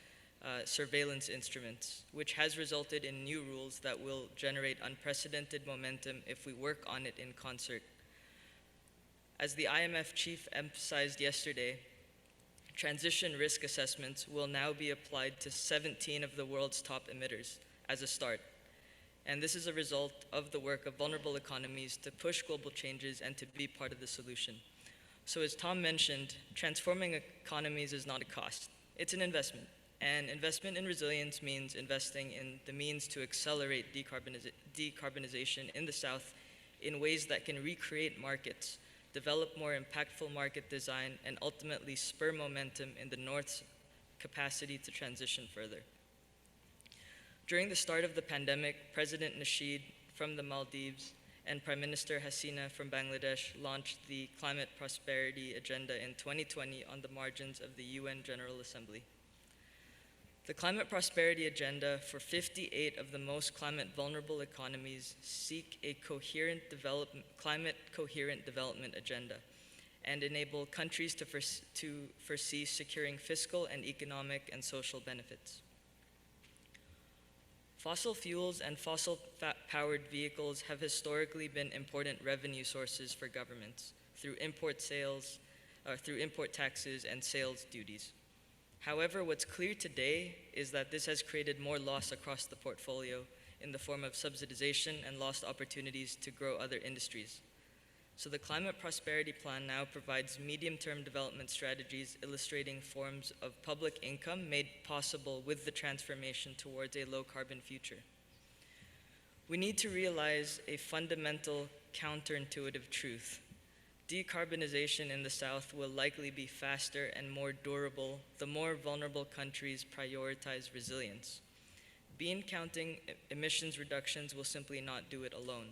[SPEAKER 5] surveillance instruments, which has resulted in new rules that will generate unprecedented momentum if we work on it in concert. As the IMF chief emphasized yesterday, transition risk assessments will now be applied to 17 of the world's top emitters as a start. And this is a result of the work of vulnerable economies to push global changes and to be part of the solution. So as Tom mentioned, transforming economies is not a cost, it's an investment. And investment in resilience means investing in the means to accelerate decarbonization in the South in ways that can recreate markets, develop more impactful market design, and ultimately spur momentum in the North's capacity to transition further. During the start of the pandemic, President Nasheed from the Maldives and Prime Minister Hasina from Bangladesh launched the Climate Prosperity Agenda in 2020 on the margins of the UN General Assembly. The Climate Prosperity Agenda for 58 of the most climate-vulnerable economies seek a climate-coherent development agenda and enable countries to foresee securing fiscal and economic and social benefits. Fossil fuels and fossil-powered vehicles have historically been important revenue sources for governments through import taxes and sales duties. However, what's clear today is that this has created more loss across the portfolio in the form of subsidization and lost opportunities to grow other industries. So the Climate Prosperity Plan now provides medium-term development strategies illustrating forms of public income made possible with the transformation towards a low-carbon future. We need to realize a fundamental counterintuitive truth. Decarbonization in the South will likely be faster and more durable the more vulnerable countries prioritize resilience. Bean counting emissions reductions will simply not do it alone.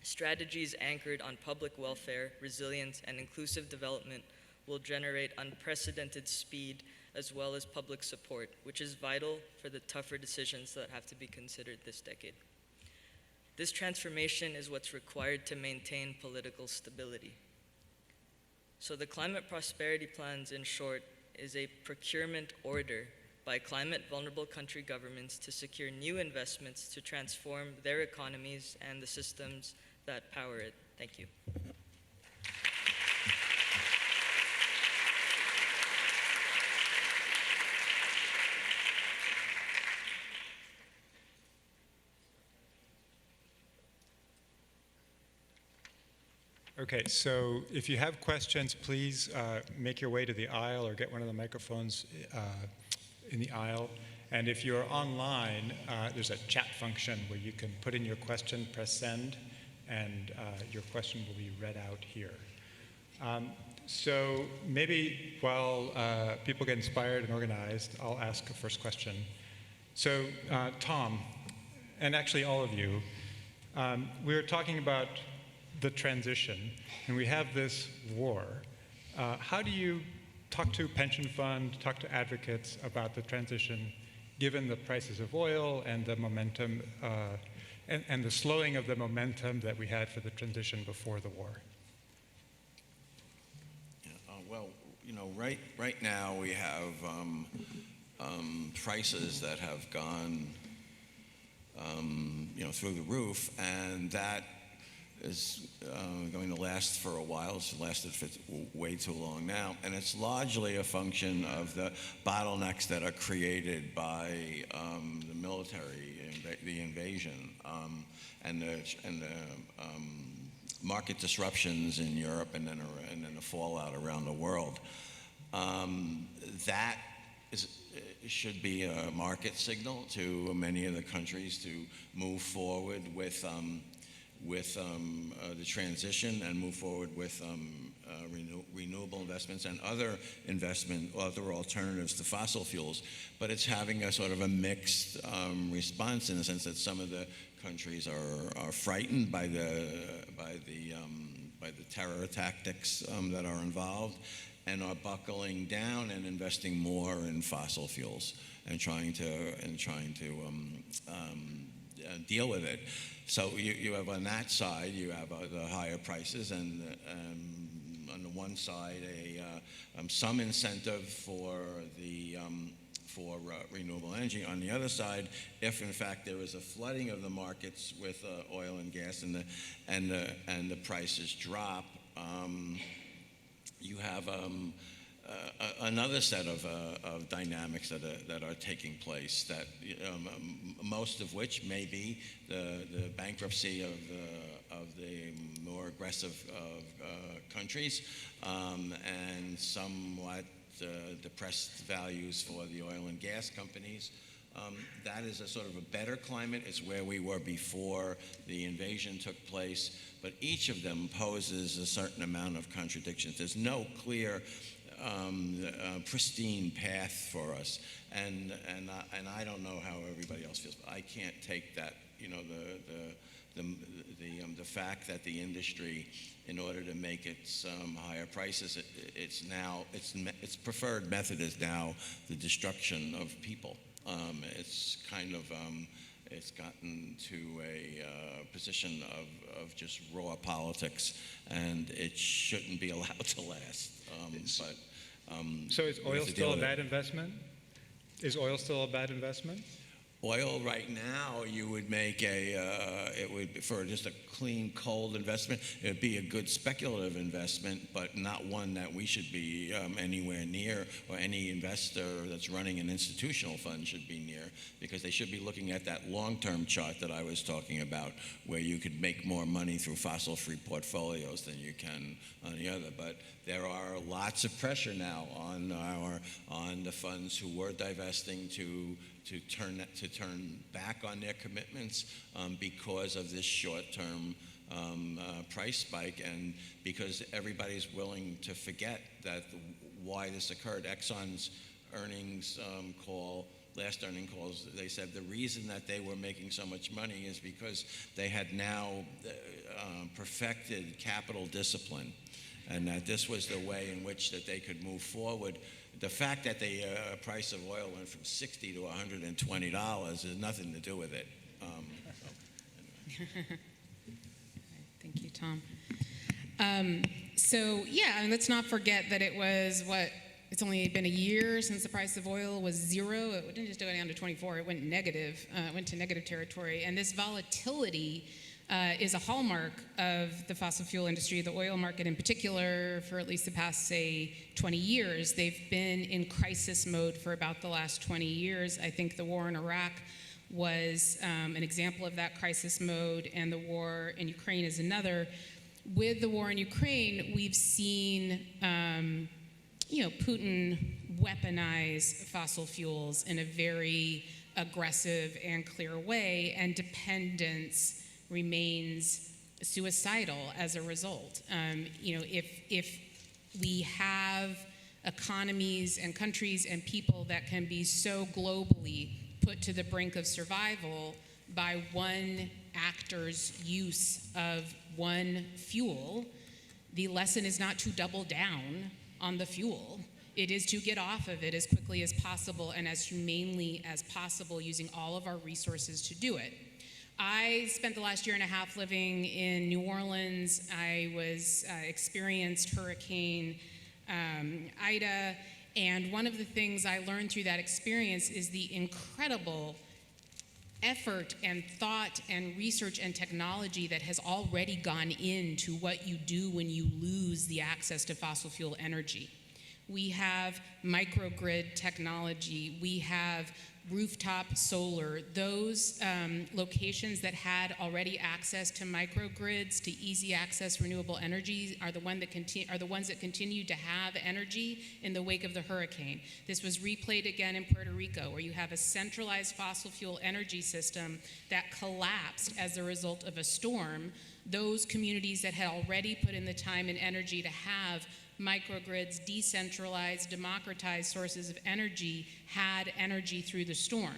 [SPEAKER 5] Strategies anchored on public welfare, resilience, and inclusive development will generate unprecedented speed as well as public support, which is vital for the tougher decisions that have to be considered this decade. This transformation is what's required to maintain political stability. So the Climate Prosperity Plans, in short, is a procurement order by climate-vulnerable country governments to secure new investments to transform their economies and the systems that power it. Thank you.
[SPEAKER 2] Okay, so if you have questions, please make your way to the aisle or get one of the microphones in the aisle. And if you're online, there's a chat function where you can put in your question, press send, and your question will be read out here. So maybe while people get inspired and organized, I'll ask a first question. So Tom, and actually all of you, we were talking about the transition, and we have this war. How do you talk to pension funds, talk to advocates about the transition, given the prices of oil and the momentum, and the slowing of the momentum that we had for the transition before the war?
[SPEAKER 3] Well, you know, right now we have prices that have gone, you know, through the roof, and that is going to last for a while. It's lasted for way too long now, and it's largely a function of the bottlenecks that are created by the military, the invasion, and the market disruptions in Europe, and then the fallout around the world. That should be a market signal to many of the countries to move forward with the transition and move forward with renewable investments and other alternatives to fossil fuels. But it's having a sort of a mixed response, in the sense that some of the countries are frightened by the terror tactics that are involved, and are buckling down and investing more in fossil fuels and trying to deal with it. So you have on that side, you have the higher prices, and on the one side, some incentive for renewable energy. On the other side, if in fact there is a flooding of the markets with oil and gas, and the prices drop, you have another set of dynamics that are taking place, that most of which may be the bankruptcy of the more aggressive countries, and somewhat depressed values for the oil and gas companies. That is a sort of a better climate. It's where we were before the invasion took place, but each of them poses a certain amount of contradictions. There's no clear pristine path for us, and I don't know how everybody else feels, but I can't take that, you know, the fact that the industry, in order to make its higher prices, its preferred method is now the destruction of people. It's kind of it's gotten to a position of just raw politics, and it shouldn't be allowed to last.
[SPEAKER 2] So is oil still a bad investment? Is oil still a bad investment?
[SPEAKER 3] Oil right now, you would make it would, for just a clean, cold investment, it would be a good speculative investment, but not one that we should be anywhere near, or any investor that's running an institutional fund should be near, because they should be looking at that long-term chart that I was talking about, where you could make more money through fossil-free portfolios than you can on the other. But there are lots of pressure now on the funds who were divesting to turn back on their commitments because of this short-term price spike, and because everybody's willing to forget that why this occurred. Exxon's earnings last earnings calls, they said the reason that they were making so much money is because they had now perfected capital discipline, and that this was the way in which that they could move forward. The fact that the price of oil went from $60 to $120 has nothing to do with it.
[SPEAKER 4] Thank you, Tom. So yeah, and let's not forget that it was it's only been a year since the price of oil was zero. It didn't just go down to 24, it went negative, went to negative territory. And this volatility is a hallmark of the fossil fuel industry, the oil market in particular, for at least the past, say, 20 years. They've been in crisis mode for about the last 20 years. I think the war in Iraq was an example of that crisis mode, and the war in Ukraine is another. With the war in Ukraine, we've seen Putin weaponize fossil fuels in a very aggressive and clear way, and dependence remains suicidal as a result. If we have economies and countries and people that can be so globally put to the brink of survival by one actor's use of one fuel, the lesson is not to double down on the fuel. It is to get off of it as quickly as possible and as humanely as possible, using all of our resources to do it. I spent the last year and a half living in New Orleans. I experienced Hurricane Ida, and one of the things I learned through that experience is the incredible effort and thought and research and technology that has already gone into what you do when you lose the access to fossil fuel energy. We have microgrid technology, we have rooftop solar. Those locations that had already access to microgrids, to easy access renewable energy, are the ones that continue to have energy in the wake of the hurricane. This was replayed again in Puerto Rico, where you have a centralized fossil fuel energy system that collapsed as a result of a storm. Those communities that had already put in the time and energy to have microgrids, decentralized, democratized sources of energy, had energy through the storm.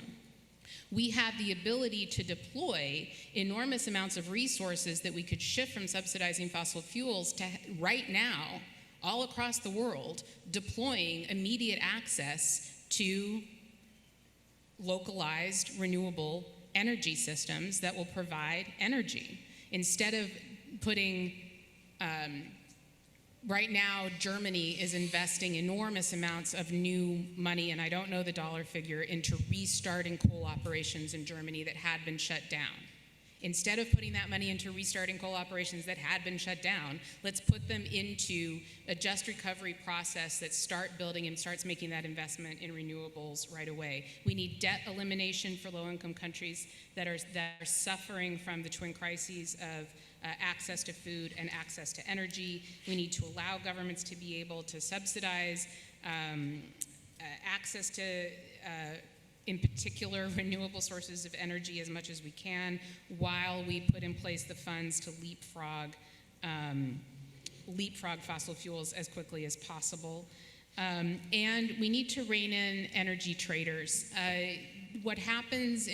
[SPEAKER 4] We have the ability to deploy enormous amounts of resources that we could shift from subsidizing fossil fuels to, right now, all across the world, deploying immediate access to localized renewable energy systems that will provide energy. Instead of putting right now, Germany is investing enormous amounts of new money, and I don't know the dollar figure, into restarting coal operations in Germany that had been shut down. Instead of putting that money into restarting coal operations that had been shut down, let's put them into a just recovery process that starts making that investment in renewables right away. We need debt elimination for low-income countries that are suffering from the twin crises of access to food and access to energy. We need to allow governments to be able to subsidize access to, in particular, renewable sources of energy as much as we can, while we put in place the funds to leapfrog fossil fuels as quickly as possible. And we need to rein in energy traders. What's happened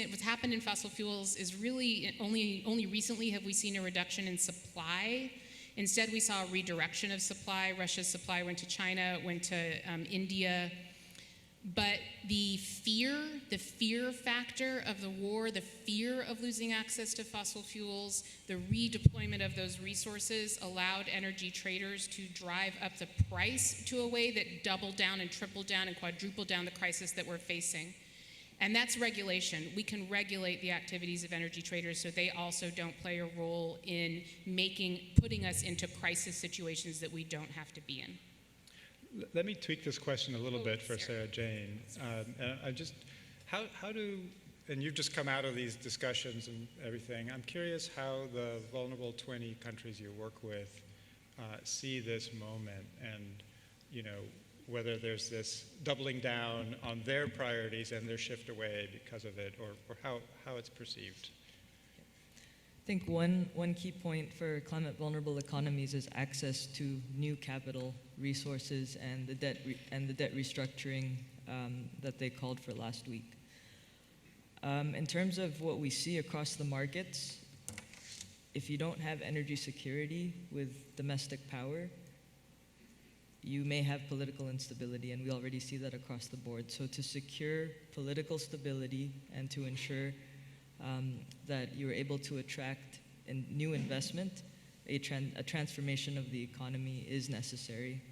[SPEAKER 4] in fossil fuels is really only recently have we seen a reduction in supply. Instead, we saw a redirection of supply. Russia's supply went to China, went to India. But the fear factor of the war, the fear of losing access to fossil fuels, the redeployment of those resources allowed energy traders to drive up the price to a way that doubled down and tripled down and quadrupled down the crisis that we're facing. And that's regulation. We can regulate the activities of energy traders so they also don't play a role in putting us into crisis situations that we don't have to be in.
[SPEAKER 2] Let me tweak this question a little bit for
[SPEAKER 4] Sarah.
[SPEAKER 2] Sarah Jane. How do, and you've just come out of these discussions and everything, I'm curious how the vulnerable 20 countries you work with see this moment, and whether there's this doubling down on their priorities and their shift away because of it, or how it's perceived.
[SPEAKER 5] I think one key point for climate vulnerable economies is access to new capital resources and the debt restructuring that they called for last week. In terms of what we see across the markets, if you don't have energy security with domestic power, you may have political instability, and we already see that across the board. So to secure political stability and to ensure that you're able to attract new investment, a transformation of the economy is necessary.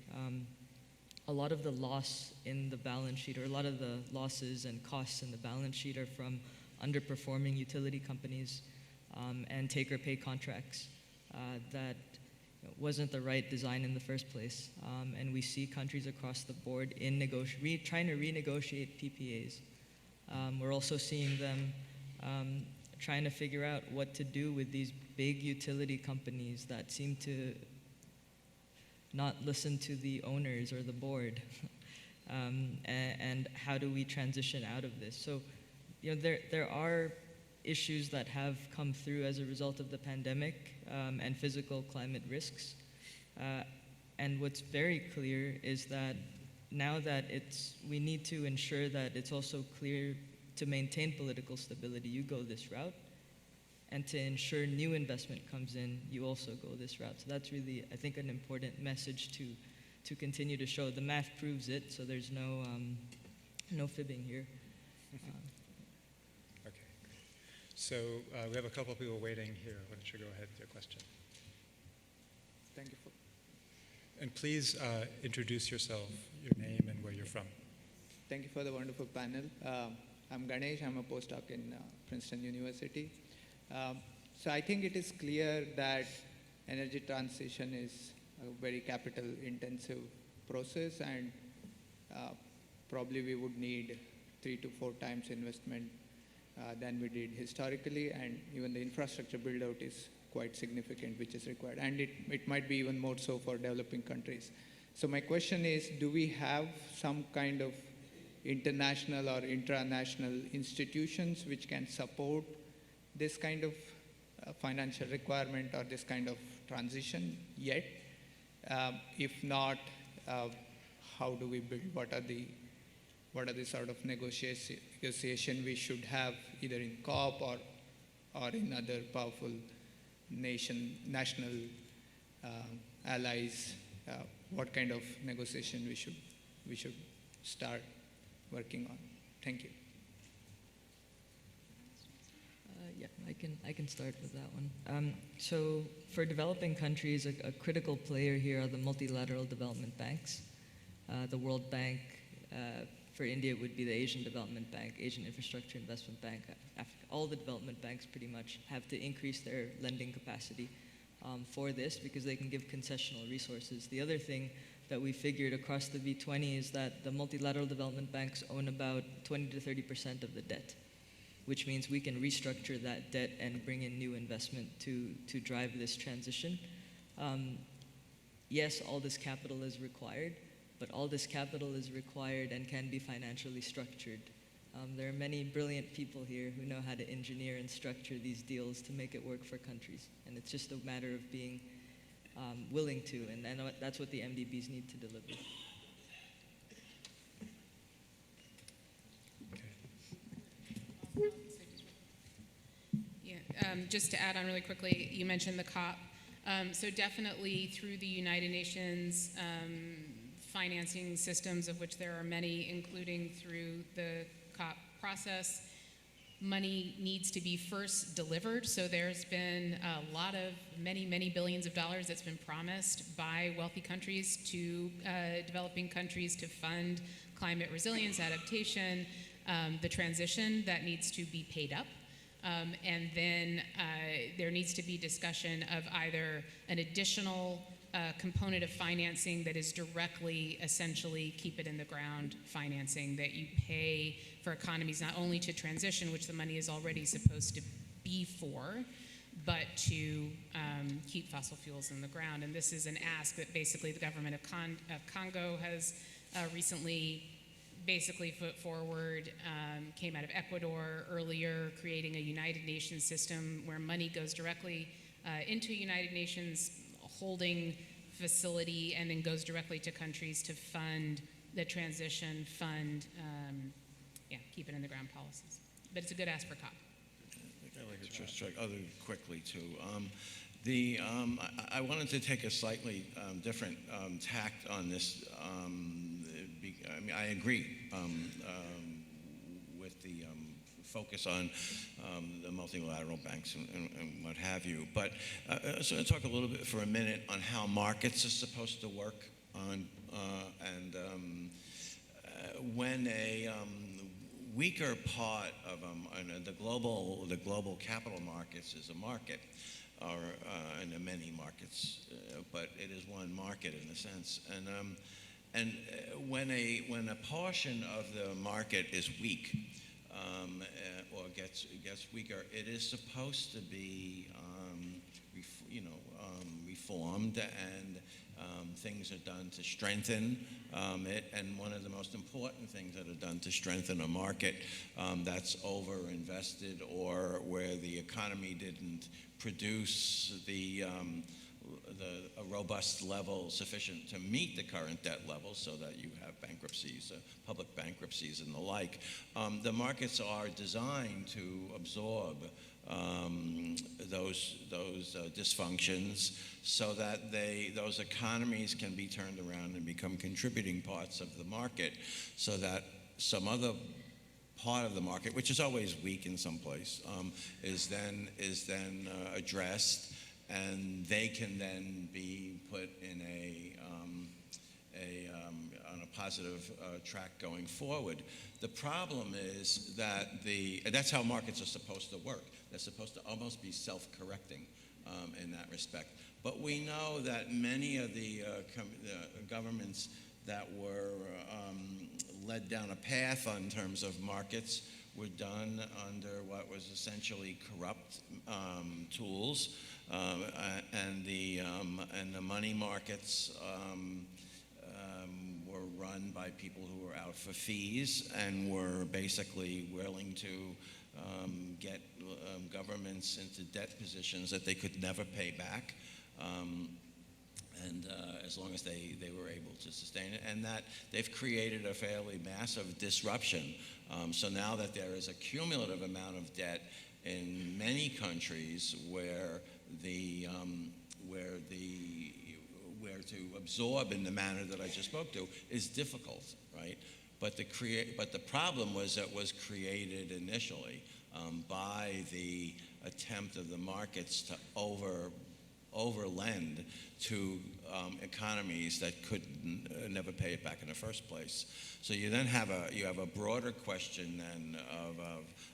[SPEAKER 5] A lot of the loss in the balance sheet, or a lot of the losses and costs in the balance sheet, are from underperforming utility companies and take-or-pay contracts that wasn't the right design in the first place. And we see countries across the board trying to renegotiate PPAs. We're also seeing them trying to figure out what to do with these big utility companies that seem to not listen to the owners or the board. And how do we transition out of this? So, there are issues that have come through as a result of the pandemic and physical climate risks. And what's very clear is that now that we need to ensure that it's also clear to maintain political stability, you go this route. And to ensure new investment comes in, you also go this route. So that's really, I think, an important message to continue to show. The math proves it, so there's no fibbing here.
[SPEAKER 2] Okay, great. So we have a couple of people waiting here. Why don't you go ahead with your question?
[SPEAKER 6] Thank you for.
[SPEAKER 2] And please introduce yourself, your name, and where you're from.
[SPEAKER 6] Thank you for the wonderful panel. I'm Ganesh. I'm a postdoc in Princeton University. So I think it is clear that energy transition is a very capital-intensive process, and probably we would need 3 to 4 times investment than we did historically, and even the infrastructure build-out is quite significant, which is required. And it might be even more so for developing countries. So my question is, do we have some kind of international or intranational institutions which can support this kind of financial requirement or this kind of transition yet? If not, how do we build? What are the sort of negotiation we should have either in COP or in other powerful national allies? What kind of negotiation we should start working on? Thank you.
[SPEAKER 5] Yeah, I can start with that one. So for developing countries, a critical player here are the multilateral development banks. The World Bank, for India it would be the Asian Development Bank, Asian Infrastructure Investment Bank, Africa. All the development banks pretty much have to increase their lending capacity for this because they can give concessional resources. The other thing that we figured across the V20 is that the multilateral development banks own about 20 to 30% of the debt, which means we can restructure that debt and bring in new investment to drive this transition. Yes, all this capital is required, but all this capital is required and can be financially structured. There are many brilliant people here who know how to engineer and structure these deals to make it work for countries. And it's just a matter of being willing to, and that's what the MDBs need to deliver.
[SPEAKER 4] Just to add on really quickly, you mentioned the COP. So definitely through the United Nations financing systems, of which there are many, including through the COP process, money needs to be first delivered. So there's been a lot of many billions of dollars that's been promised by wealthy countries to developing countries to fund climate resilience, adaptation, the transition that needs to be paid up. And then there needs to be discussion of either an additional component of financing that is directly, essentially, keep it in the ground financing that you pay for economies not only to transition, which the money is already supposed to be for, but to keep fossil fuels in the ground. And this is an ask that basically the government of Congo has recently basically put forward, came out of Ecuador earlier, creating a United Nations system where money goes directly into a United Nations holding facility and then goes directly to countries to fund the transition, keep it in the ground policies. But it's a good ask for COP.
[SPEAKER 3] I'd like to just check other quickly too. I wanted to take a slightly different tact on this. I mean, I agree with the focus on the multilateral banks and what have you. But I was going to talk a little bit for a minute on how markets are supposed to work on, when a weaker part of the global capital markets is a market, or and there are many markets, but it is one market in a sense. And when a portion of the market is weak, or gets weaker, it is supposed to be reformed, and things are done to strengthen it. And one of the most important things that are done to strengthen a market that's over-invested, or where the economy didn't produce a robust level sufficient to meet the current debt level, so that you have bankruptcies, public bankruptcies and the like. The markets are designed to absorb those dysfunctions, so that those economies can be turned around and become contributing parts of the market, so that some other part of the market, which is always weak in some place, is then addressed, and they can then be put in on a positive track going forward. The problem is that that's how markets are supposed to work. They're supposed to almost be self-correcting in that respect. But we know that many of the governments that were led down a path in terms of markets were done under what was essentially corrupt tools, and the money markets were run by people who were out for fees and were basically willing to get governments into debt positions that they could never pay back, and as long as they were able to sustain it, and that they've created a fairly massive disruption. So now that there is a cumulative amount of debt in many countries where to absorb in the manner that I just spoke to is difficult, right? But the problem was it was created initially by the attempt of the markets to overlend to economies that could never pay it back in the first place. So you then have a broader question then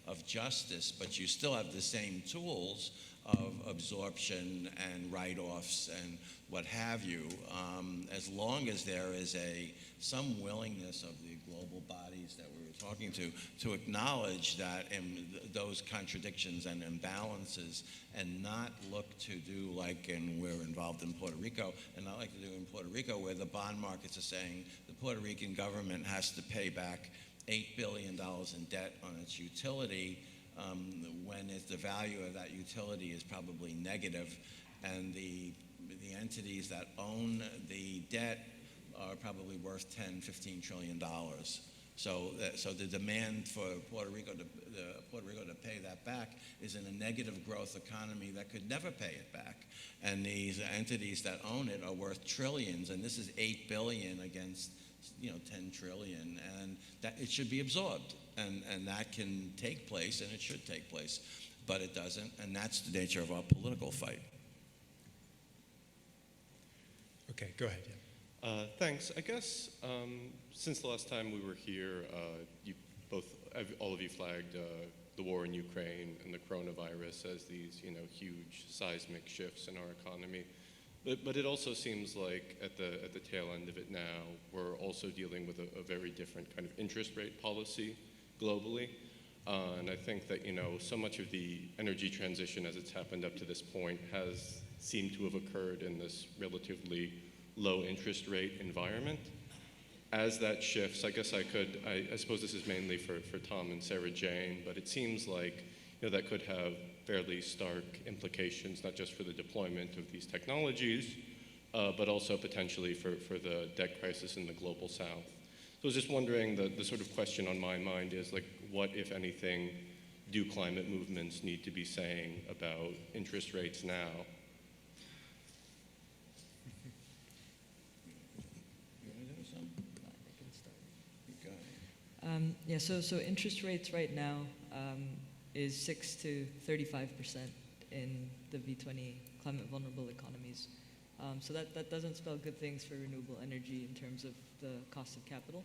[SPEAKER 3] of justice, but you still have the same tools of absorption and write-offs and what have you, as long as there is some willingness of the global bodies that we were talking to acknowledge that in those contradictions and imbalances, and not look to do like, and we're involved in Puerto Rico, and not like to do in Puerto Rico, where the bond markets are saying the Puerto Rican government has to pay back $8 billion in debt on its utility, when the value of that utility is probably negative, and the entities that own the debt are probably worth $10-15 trillion. So the demand for Puerto Rico to pay that back is in a negative growth economy that could never pay it back, and these entities that own it are worth trillions, and this is $8 billion against 10 trillion, and that it should be absorbed, and that can take place, and it should take place, but it doesn't, and that's the nature of our political fight.
[SPEAKER 2] Okay, go ahead. Yeah.
[SPEAKER 7] Thanks. I guess since the last time we were here, you both all of you flagged the war in Ukraine and the coronavirus as these, huge seismic shifts in our economy. But it also seems like at the tail end of it now, we're also dealing with a very different kind of interest rate policy globally. And I think that, so much of the energy transition as it's happened up to this point has seemed to have occurred in this relatively low interest rate environment. As that shifts, I guess I suppose this is mainly for Tom and Sarah Jane, but it seems like that could have fairly stark implications, not just for the deployment of these technologies, but also potentially for the debt crisis in the global south. So I was just wondering, the sort of question on my mind is, like, what, if anything, do climate movements need to be saying about interest rates now?
[SPEAKER 5] Yeah, so interest rates right now is 6 to 35% in the V20 climate vulnerable economies. So that doesn't spell good things for renewable energy in terms of the cost of capital.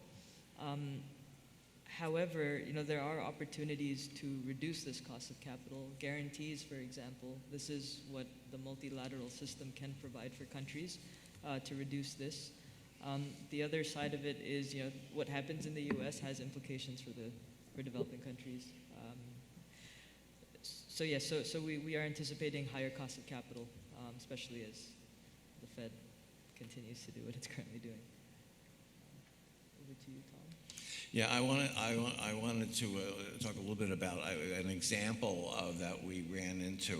[SPEAKER 5] However, there are opportunities to reduce this cost of capital. Guarantees, for example, this is what the multilateral system can provide for countries to reduce this. The other side of it is, what happens in the U.S. has implications for developing countries. So we are anticipating higher cost of capital, especially as the Fed continues to do what it's currently doing. Over to you, Tom.
[SPEAKER 3] Yeah, I wanted to talk a little bit about an example that we ran into.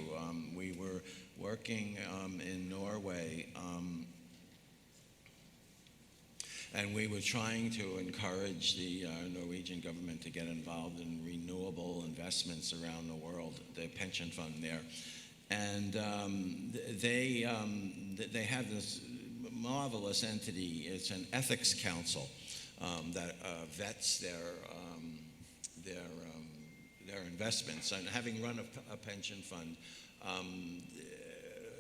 [SPEAKER 3] We were working in Norway, and we were trying to encourage the Norwegian government to get involved in renewable investments around the world, the pension fund there. And they have this marvelous entity. It's an ethics council that vets their investments. And having run a pension fund,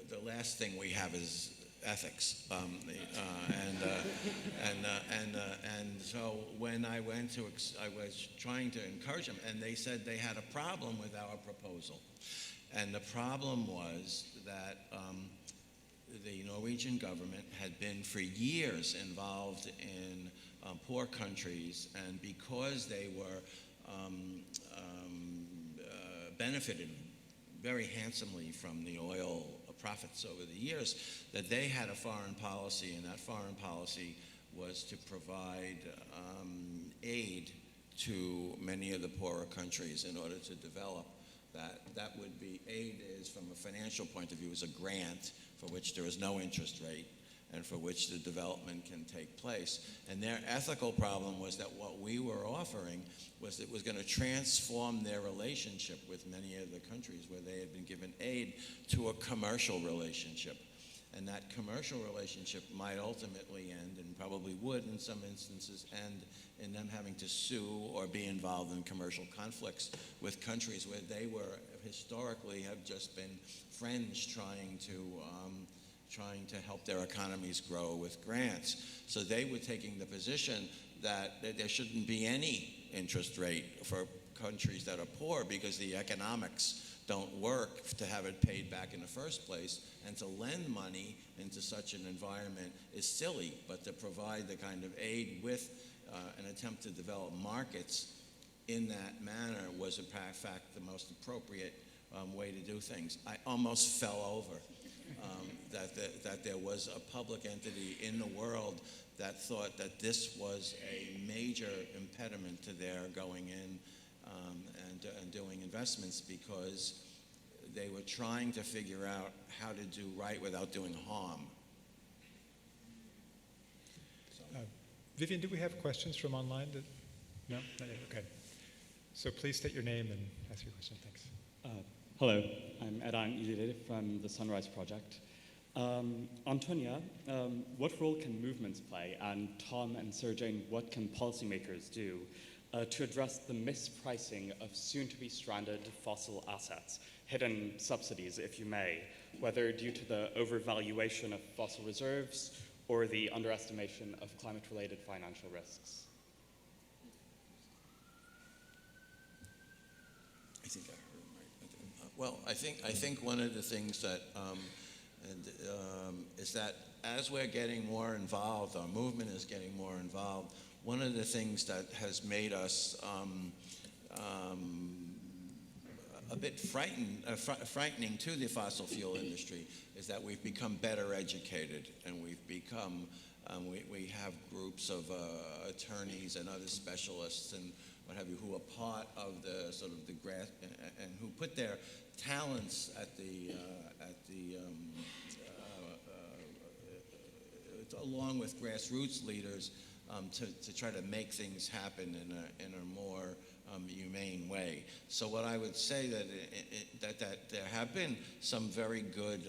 [SPEAKER 3] the last thing we have is ethics, and so when I went to, I was trying to encourage them, and they said they had a problem with our proposal, and the problem was that the Norwegian government had been for years involved in poor countries, and because they were benefited very handsomely from the oil profits over the years, that they had a foreign policy, and that foreign policy was to provide aid to many of the poorer countries in order to develop. That would be, aid is, from a financial point of view, is a grant for which there is no interest rate and for which the development can take place. And their ethical problem was that what we were offering was it was going to transform their relationship with many of the countries where they had been given aid to a commercial relationship. And that commercial relationship might ultimately end, and probably would in some instances, end in them having to sue or be involved in commercial conflicts with countries where they were historically have just been friends trying to help their economies grow with grants. So they were taking the position that there shouldn't be any interest rate for countries that are poor because the economics don't work to have it paid back in the first place, and to lend money into such an environment is silly, but to provide the kind of aid with an attempt to develop markets in that manner was in fact the most appropriate way to do things. I almost fell over that there was a public entity in the world that thought that this was a major impediment to their going in and doing investments, because they were trying to figure out how to do right without doing harm.
[SPEAKER 2] Vivian, do we have questions from online? No? Not yet. Okay. So please state your name and ask your question. Thanks.
[SPEAKER 8] Hello, I'm Edan Ilile from the Sunrise Project. Antonia, what role can movements play? And Tom and Sergio, what can policymakers do to address the mispricing of soon-to-be stranded fossil assets, hidden subsidies, if you may, whether due to the overvaluation of fossil reserves or the underestimation of climate-related financial risks?
[SPEAKER 3] think I heard him right. Well, I think one of the things that is that as we're getting more involved, our movement is getting more involved. One of the things that has made us a bit frightening to the fossil fuel industry is that we've become better educated, and we've become we have groups of attorneys and other specialists and what have you who are part of the sort of the grass and who put their talents along with grassroots leaders to try to make things happen in a more humane way. So what I would say that there have been some very good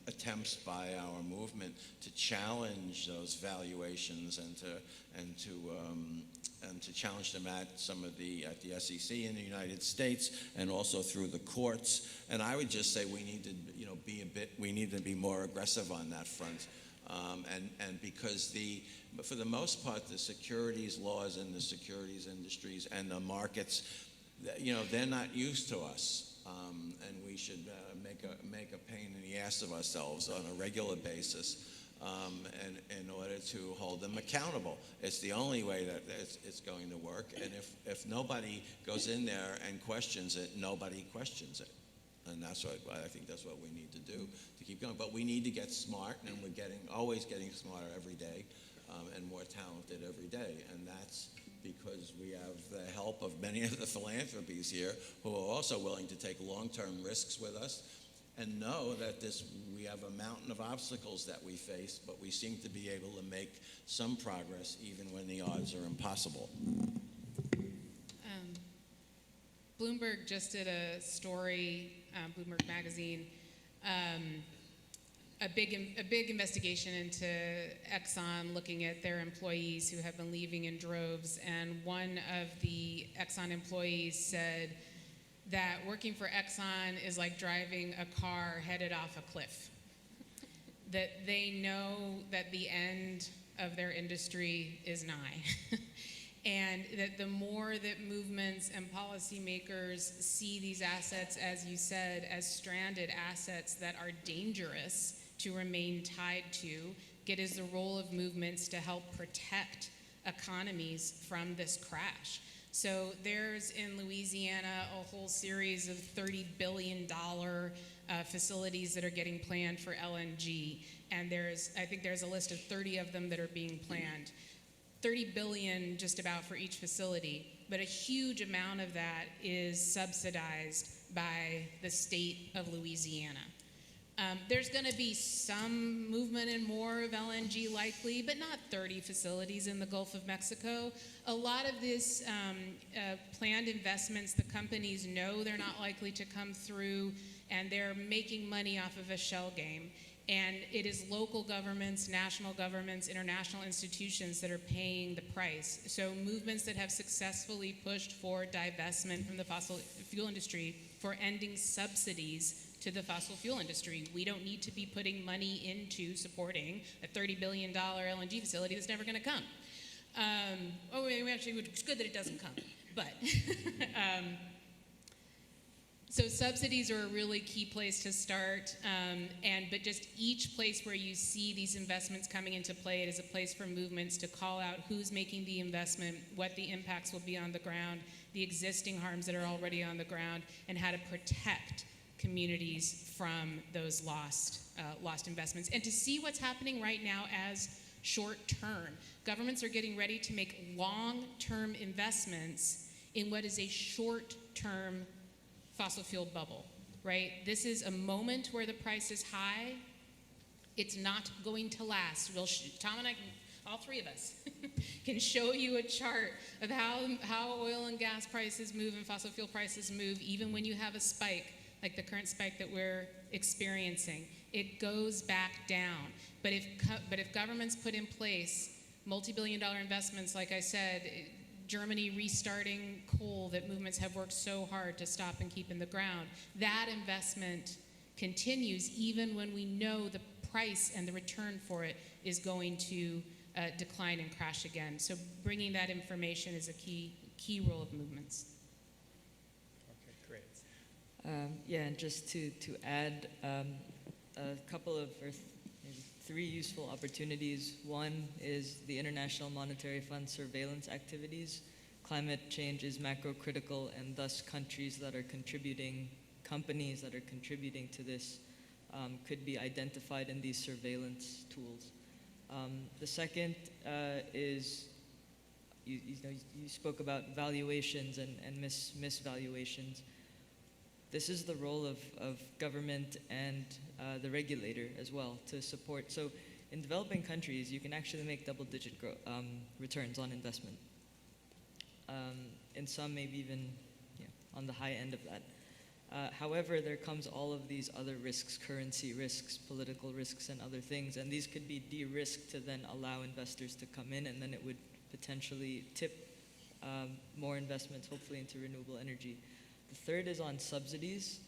[SPEAKER 3] attempts by our movement to challenge those valuations and to challenge them at at the SEC in the United States and also through the courts. And I would just say we need to be more aggressive on that front. And because for the most part, the securities laws and the securities industries and the markets, they're not used to us, and we should make a pain in the ass of ourselves on a regular basis, in order to hold them accountable. It's the only way that it's going to work. And if nobody goes in there and questions it, nobody questions it. And I think that's what we need to do to keep going. But we need to get smart, and we're always getting smarter every day, and more talented every day. And that's because we have the help of many of the philanthropies here who are also willing to take long-term risks with us and know that we have a mountain of obstacles that we face, but we seem to be able to make some progress even when the odds are impossible.
[SPEAKER 4] Bloomberg just did a story, Bloomberg Magazine, a big investigation into Exxon, looking at their employees who have been leaving in droves. And one of the Exxon employees said that working for Exxon is like driving a car headed off a cliff. That they know that the end of their industry is nigh. And that the more that movements and policymakers see these assets, as you said, as stranded assets that are dangerous to remain tied to, it is the role of movements to help protect economies from this crash. So there's in Louisiana a whole series of $30 billion facilities that are getting planned for LNG. And I think there's a list of 30 of them that are being planned. 30 billion just about for each facility, but a huge amount of that is subsidized by the state of Louisiana. There's going to be some movement and more of LNG likely, but not 30 facilities in the Gulf of Mexico. A lot of this planned investments, the companies know they're not likely to come through, and they're making money off of a shell game. And it is local governments, national governments, international institutions that are paying the price. So movements that have successfully pushed for divestment from the fossil fuel industry, for ending subsidies to the fossil fuel industry. We don't need to be putting money into supporting a $30 billion LNG facility that's never gonna come. It's good that it doesn't come, but. So subsidies are a really key place to start, but just each place where you see these investments coming into play, it is a place for movements to call out who's making the investment, what the impacts will be on the ground, the existing harms that are already on the ground, and how to protect communities from those lost investments. And to see what's happening right now as short-term. Governments are getting ready to make long-term investments in what is a short-term fossil fuel bubble, right? This is a moment where the price is high. It's not going to last. Tom and I, all three of us, can show you a chart of how oil and gas prices move and fossil fuel prices move, even when you have a spike, like the current spike that we're experiencing. It goes back down. But if governments put in place multi-billion-dollar investments, like I said, Germany restarting coal that movements have worked so hard to stop and keep in the ground, that investment continues even when we know the price and the return for it is going to decline and crash again. So bringing that information is a key role of movements.
[SPEAKER 2] Okay, great.
[SPEAKER 5] Yeah, and just to add a couple of, or maybe three useful opportunities. One is the International Monetary Fund surveillance activities. Climate change is macro-critical, and thus countries that are contributing, companies that are contributing to this could be identified in these surveillance tools. The second is, you spoke about valuations and misvaluations. This is the role of government and the regulator as well to support. So in developing countries, you can actually make double-digit returns on investment. In some, maybe even on the high end of that. However, there comes all of these other risks, currency risks, political risks, and other things, and these could be de-risked to then allow investors to come in, and then it would potentially tip more investments, hopefully into renewable energy. The third is on subsidies.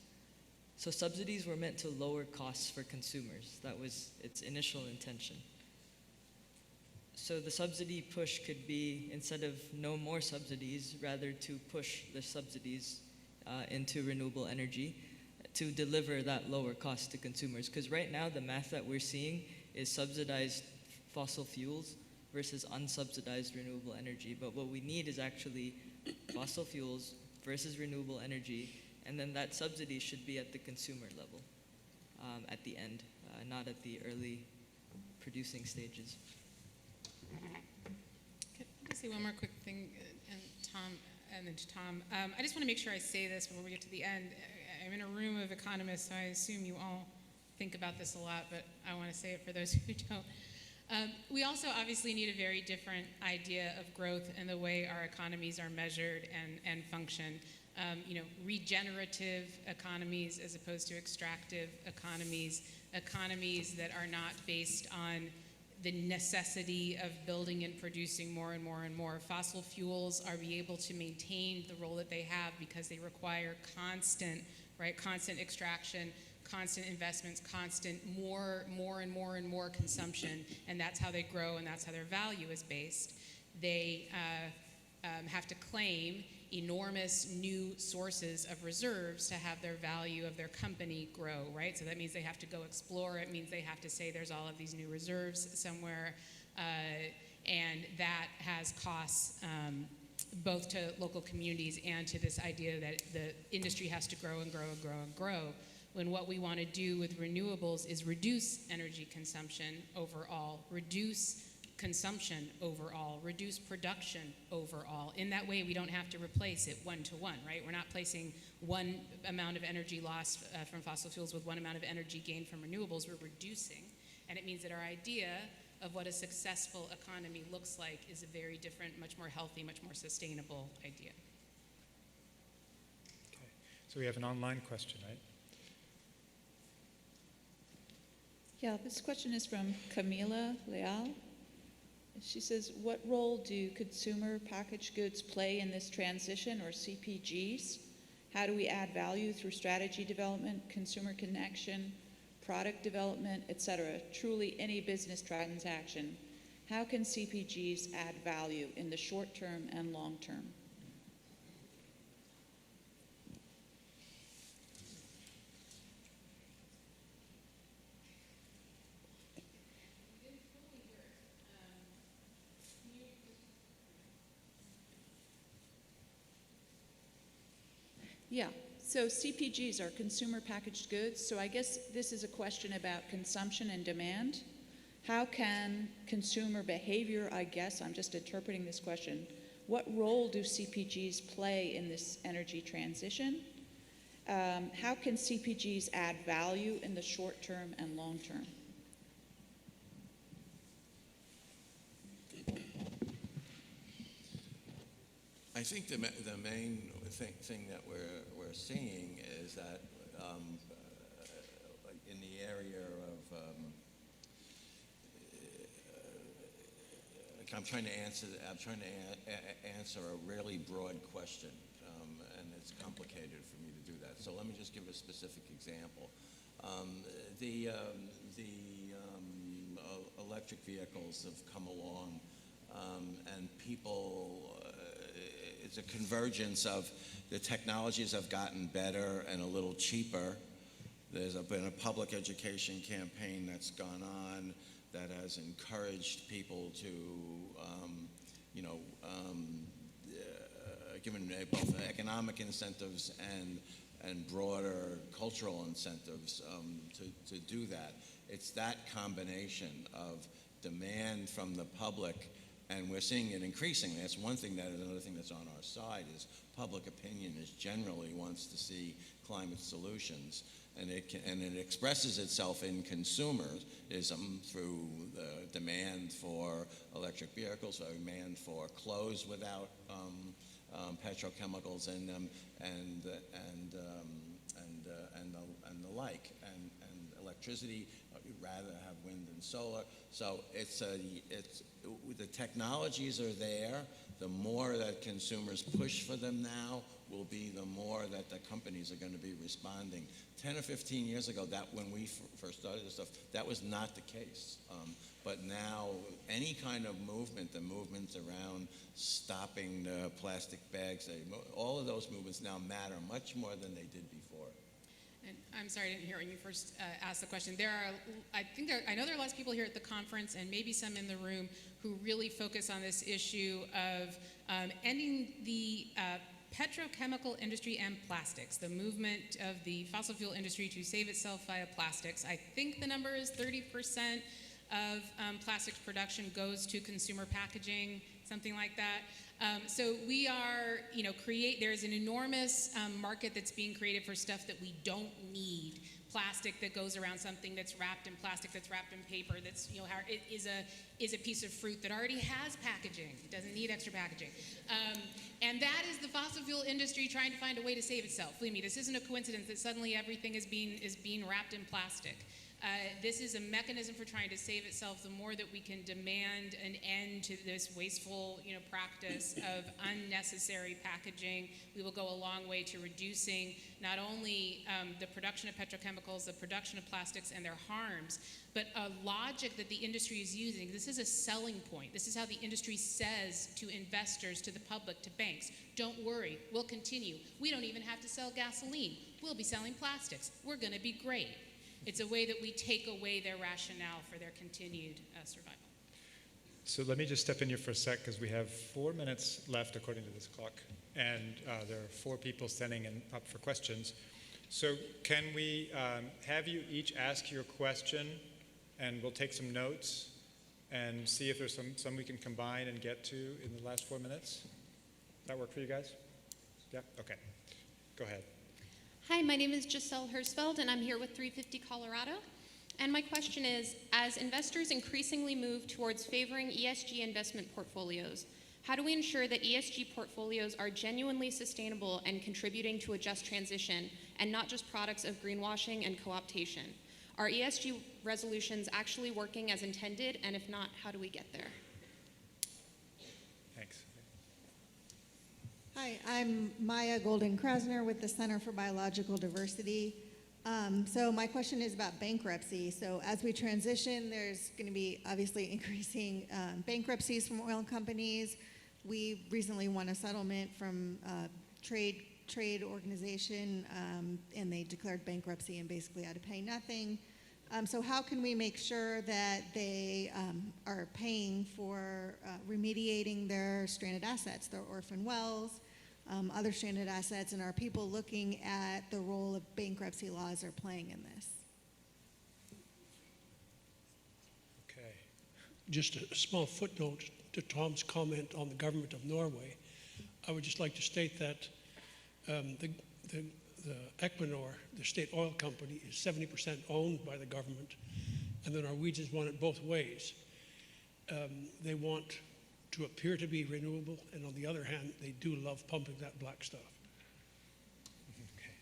[SPEAKER 5] So subsidies were meant to lower costs for consumers. That was its initial intention. So the subsidy push could be, instead of no more subsidies, rather to push the subsidies into renewable energy to deliver that lower cost to consumers. Because right now the math that we're seeing is subsidized fossil fuels versus unsubsidized renewable energy. But what we need is actually fossil fuels versus renewable energy, and then that subsidy should be at the consumer level at the end, not at the early producing stages.
[SPEAKER 4] Can I say one more quick thing, and Tom, and then to Tom. I just want to make sure I say this before we get to the end. I'm in a room of economists, so I assume you all think about this a lot, but I want to say it for those who don't. We also obviously need a very different idea of growth and the way our economies are measured and function. Regenerative economies as opposed to extractive economies, economies that are not based on the necessity of building and producing more and more and more. Fossil fuels are able to maintain the role that they have because they require constant extraction, constant investments, constant more and more consumption, and that's how they grow and that's how their value is based. They have to claim enormous new sources of reserves to have their value of their company grow, right? So that means they have to go explore. It means they have to say there's all of these new reserves somewhere, and that has costs both to local communities and to this idea that the industry has to grow and grow and grow and grow, when what we want to do with renewables is reduce energy consumption overall, reduce consumption overall, reduce production overall. In that way, we don't have to replace it one-to-one, right? We're not placing one amount of energy lost from fossil fuels with one amount of energy gained from renewables. We're reducing, and it means that our idea of what a successful economy looks like is a very different, much more healthy, much more sustainable idea.
[SPEAKER 2] Okay, so we have an online question, right?
[SPEAKER 9] Yeah, this question is from Camila Leal. She says, what role do consumer packaged goods play in this transition, or CPGs? How do we add value through strategy development, consumer connection, product development, etc.? Truly any business transaction. How can CPGs add value in the short term and long term? Yeah, so CPGs are consumer packaged goods. So I guess this is a question about consumption and demand. How can consumer behavior, I guess, I'm just interpreting this question, what role do CPGs play in this energy transition? How can CPGs add value in the short term and long term?
[SPEAKER 3] I think the main thing that we're seeing is that in the area of I'm trying to answer a really broad question, and it's complicated for me to do that. So let me just give a specific example. The electric vehicles have come along, and people. it's a convergence of the technologies have gotten better and a little cheaper. There's been a public education campaign that's gone on that has encouraged people to, given both economic incentives and broader cultural incentives to do that. It's that combination of demand from the public, and we're seeing it increasingly. That's one thing. That is another thing that's on our side is public opinion is generally wants to see climate solutions, and it expresses itself in consumerism through the demand for electric vehicles, demand for clothes without petrochemicals in them, and the like, and electricity. You'd rather have wind and solar. So the technologies are there. The more that consumers push for them now will be the more that the companies are going to be responding. 10 or 15 years ago, that when we first started this stuff, that was not the case. But now, any kind of movement, the movements around stopping the plastic bags, all of those movements now matter much more than they did before.
[SPEAKER 4] And I'm sorry, I didn't hear when you first asked the question. I know there are lots of people here at the conference, and maybe some in the room, who really focus on this issue of ending the petrochemical industry and plastics, the movement of the fossil fuel industry to save itself via plastics. I think the number is 30% of plastics production goes to consumer packaging, something like that. So we are, there's an enormous market that's being created for stuff that we don't need. Plastic that goes around something that's wrapped in plastic, that's wrapped in paper, that's, it is a piece of fruit that already has packaging. It doesn't need extra packaging. And that is the fossil fuel industry trying to find a way to save itself. Believe me, this isn't a coincidence that suddenly everything is being wrapped in plastic. This is a mechanism for trying to save itself. The more that we can demand an end to this wasteful, practice of unnecessary packaging, we will go a long way to reducing not only the production of petrochemicals, the production of plastics and their harms, but a logic that the industry is using. This is a selling point. This is how the industry says to investors, to the public, to banks, don't worry, we'll continue. We don't even have to sell gasoline. We'll be selling plastics. We're going to be great. It's a way that we take away their rationale for their continued survival.
[SPEAKER 2] So let me just step in here for a sec, because we have 4 minutes left according to this clock, and there are 4 people standing up for questions. So can we have you each ask your question, and we'll take some notes and see if there's some we can combine and get to in the last 4 minutes? That work for you guys? Yeah? Okay. Go ahead.
[SPEAKER 10] Hi, my name is Giselle Hersfeld, and I'm here with 350 Colorado. And my question is, as investors increasingly move towards favoring ESG investment portfolios, how do we ensure that ESG portfolios are genuinely sustainable and contributing to a just transition, and not just products of greenwashing and co-optation? Are ESG resolutions actually working as intended, and if not, how do we get there?
[SPEAKER 2] Thanks.
[SPEAKER 11] Hi, I'm Maya Golden-Krasner with the Center for Biological Diversity. So my question is about bankruptcy. So as we transition, there's going to be obviously increasing bankruptcies from oil companies. We recently won a settlement from a trade organization, and they declared bankruptcy and basically had to pay nothing. So how can we make sure that they are paying for remediating their stranded assets, their orphan wells, other stranded assets, and are people looking at the role of bankruptcy laws are playing in this?
[SPEAKER 2] Okay.
[SPEAKER 12] Just a small footnote to Tom's comment on the government of Norway. I would just like to state that the Equinor, the state oil company, is 70% owned by the government, and the Norwegians want it both ways. They want to appear to be renewable, and on the other hand, they do love pumping that black stuff.
[SPEAKER 2] Okay.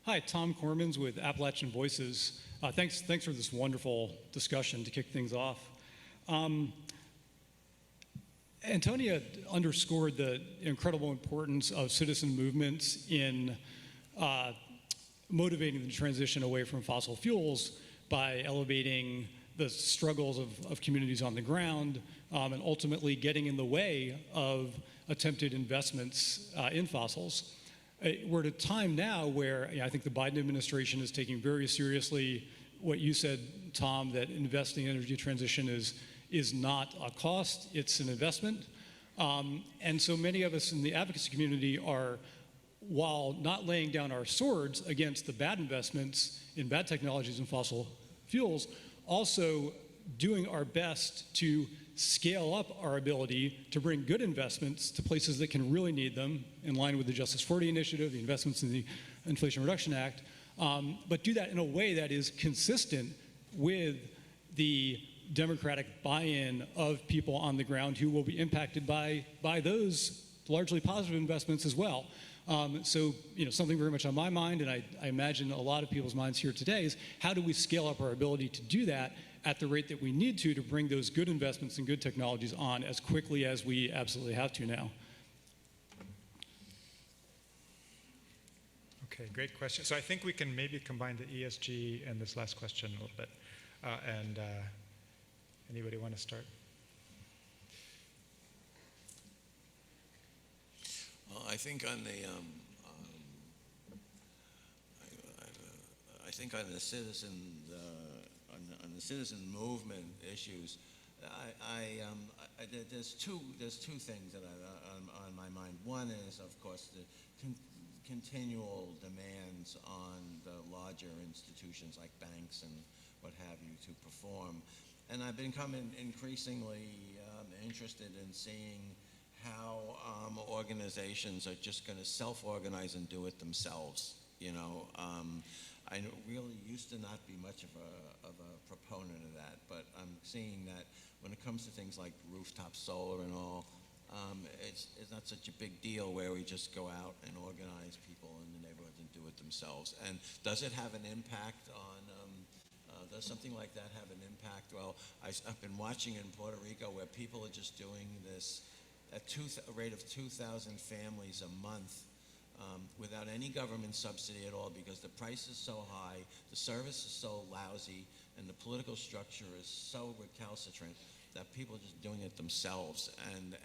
[SPEAKER 13] Hi, Tom Cormans with Appalachian Voices. Thanks for this wonderful discussion to kick things off. Antonia underscored the incredible importance of citizen movements in motivating the transition away from fossil fuels by elevating the struggles of communities on the ground, and ultimately getting in the way of attempted investments in fossils. We're at a time now where I think the Biden administration is taking very seriously what you said, Tom, that investing in energy transition is not a cost, it's an investment. And so many of us in the advocacy community are, while not laying down our swords against the bad investments in bad technologies and fossil fuels, also doing our best to scale up our ability to bring good investments to places that can really need them, in line with the Justice 40 initiative, the investments in the Inflation Reduction Act, but do that in a way that is consistent with the democratic buy-in of people on the ground who will be impacted by those largely positive investments as well. So, something very much on my mind, and I imagine a lot of people's minds here today, is how do we scale up our ability to do that at the rate that we need to bring those good investments and good technologies on as quickly as we absolutely have to now.
[SPEAKER 2] Okay, great question. So I think we can maybe combine the ESG and this last question a little bit. Anybody want to start?
[SPEAKER 3] Well, I think on the on the citizen movement issues, there's two things that are on my mind. One is, of course, the continual demands on the larger institutions like banks and what have you to perform. And I've become increasingly interested in seeing how organizations are just going to self-organize and do it themselves. I really used to not be much of a proponent of that, but I'm seeing that when it comes to things like rooftop solar and all, it's not such a big deal where we just go out and organize people in the neighborhoods and do it themselves. And does it have an impact on, does something like that have an impact? Well, I've been watching in Puerto Rico where people are just doing this at a rate of 2,000 families a month without any government subsidy at all, because the price is so high, the service is so lousy, and the political structure is so recalcitrant that people are just doing it themselves. And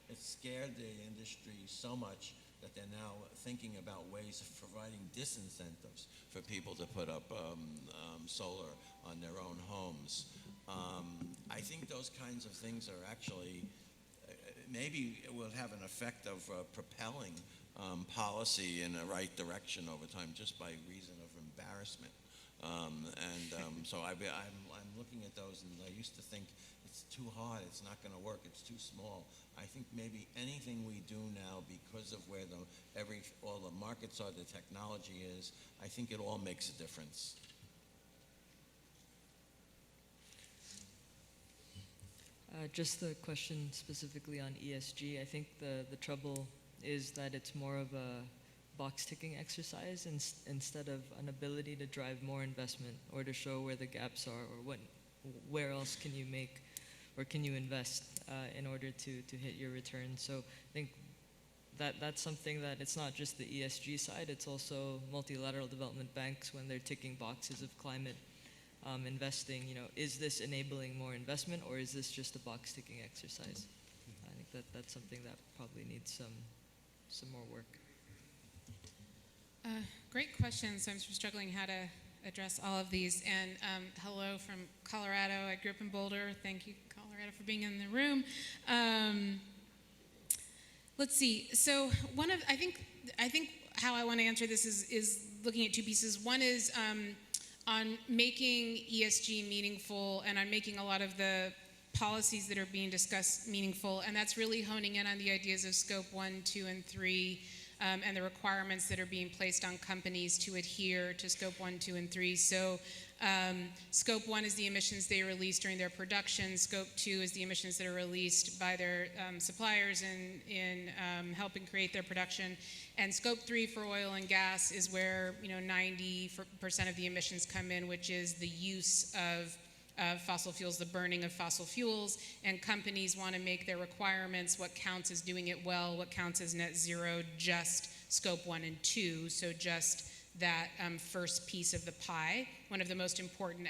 [SPEAKER 3] it's scared the industry so much that they're now thinking about ways of providing disincentives for people to put up solar on their own homes. I think those kinds of things are actually, maybe it will have an effect of propelling policy in the right direction over time, just by reason of embarrassment. So I'm looking at those, and I used to think it's too hard, it's not going to work, it's too small. I think maybe anything we do now, because of where all the markets are, the technology is, I think it all makes a difference.
[SPEAKER 5] Just the question specifically on ESG, I think the trouble is that it's more of a box-ticking exercise instead of an ability to drive more investment or to show where the gaps are, or where else can you make or can you invest in order to hit your return. So I think that's something that it's not just the ESG side, it's also multilateral development banks when they're ticking boxes of climate investing. Is this enabling more investment, or is this just a box-ticking exercise? I think that's something that probably needs some more work.
[SPEAKER 4] Great questions. I'm struggling how to address all of these. And hello from Colorado. I grew up in Boulder. Thank you, Colorado, for being in the room. Let's see. So I think how I want to answer this is looking at two pieces. One is on making ESG meaningful and on making a lot of the policies that are being discussed meaningful, and that's really honing in on the ideas of scope 1, 2, and 3, and the requirements that are being placed on companies to adhere to scope 1, 2, and 3. So scope 1 is the emissions they release during their production. Scope 2 is the emissions that are released by their suppliers in helping create their production. And scope 3 for oil and gas is where 90% of the emissions come in, which is the use of fossil fuels, the burning of fossil fuels, and companies want to make their requirements what counts as doing it well, what counts as net zero, just scope 1 and 2, so just that first piece of the pie. One of the most important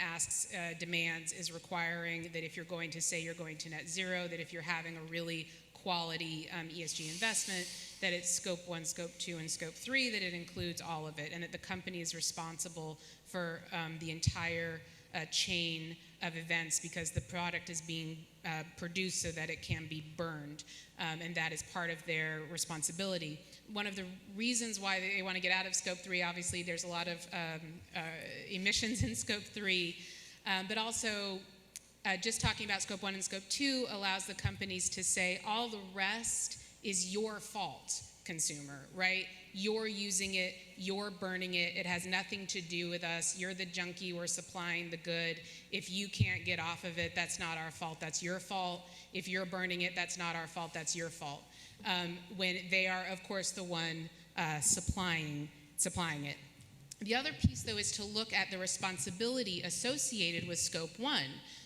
[SPEAKER 4] demands is requiring that if you're going to say you're going to net zero, that if you're having a really quality ESG investment, that it's scope 1, scope 2, and scope 3, that it includes all of it, and that the company is responsible for the entire chain of events because the product is being produced so that it can be burned, and that is part of their responsibility. One of the reasons why they want to get out of scope 3, obviously there's a lot of emissions in scope 3, but also just talking about scope 1 and scope 2 allows the companies to say all the rest is your fault, consumer, right? You're using it, you're burning it, it has nothing to do with us, you're the junkie, we're supplying the good. If you can't get off of it, that's not our fault, that's your fault. If you're burning it, that's not our fault, that's your fault. When they are, of course, the one supplying it. The other piece, though, is to look at the responsibility associated with scope 1.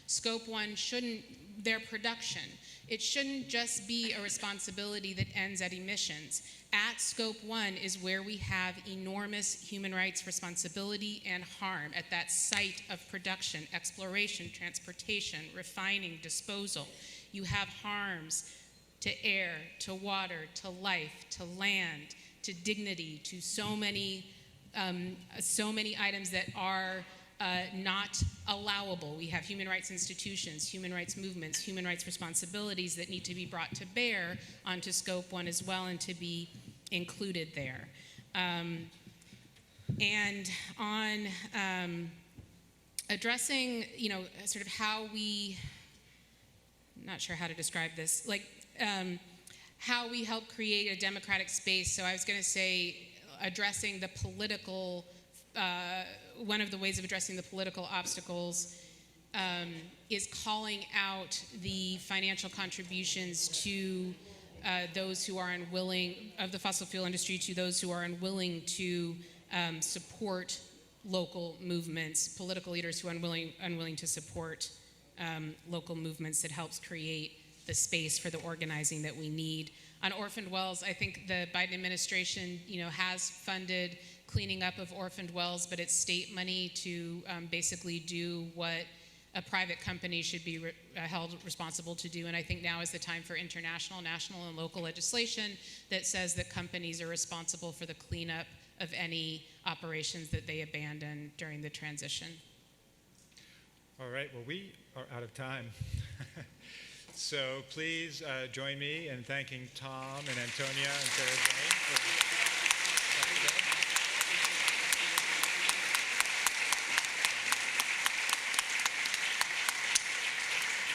[SPEAKER 4] Scope 1 shouldn't, their production, it shouldn't just be a responsibility that ends at emissions. At scope 1 is where we have enormous human rights responsibility and harm at that site of production, exploration, transportation, refining, disposal. You have harms to air, to water, to life, to land, to dignity, to so many items that are not allowable. We have human rights institutions, human rights movements, human rights responsibilities that need to be brought to bear onto scope 1 as well and to be included there. And on addressing, sort of how we, I'm not sure how to describe this, how we help create a democratic space. So I was going to say addressing the political, one of the ways of addressing the political obstacles is calling out the financial contributions to those who are unwilling, of the fossil fuel industry, to those who are unwilling to support local movements, political leaders who are unwilling to support local movements that helps create the space for the organizing that we need. On orphaned wells, I think the Biden administration, has funded cleaning up of orphaned wells, but it's state money to basically do what a private company should be held responsible to do. And I think now is the time for international, national, and local legislation that says that companies are responsible for the cleanup of any operations that they abandon during the transition.
[SPEAKER 2] All right, well, we are out of time. So please join me in thanking Tom and Antonia and Sergio.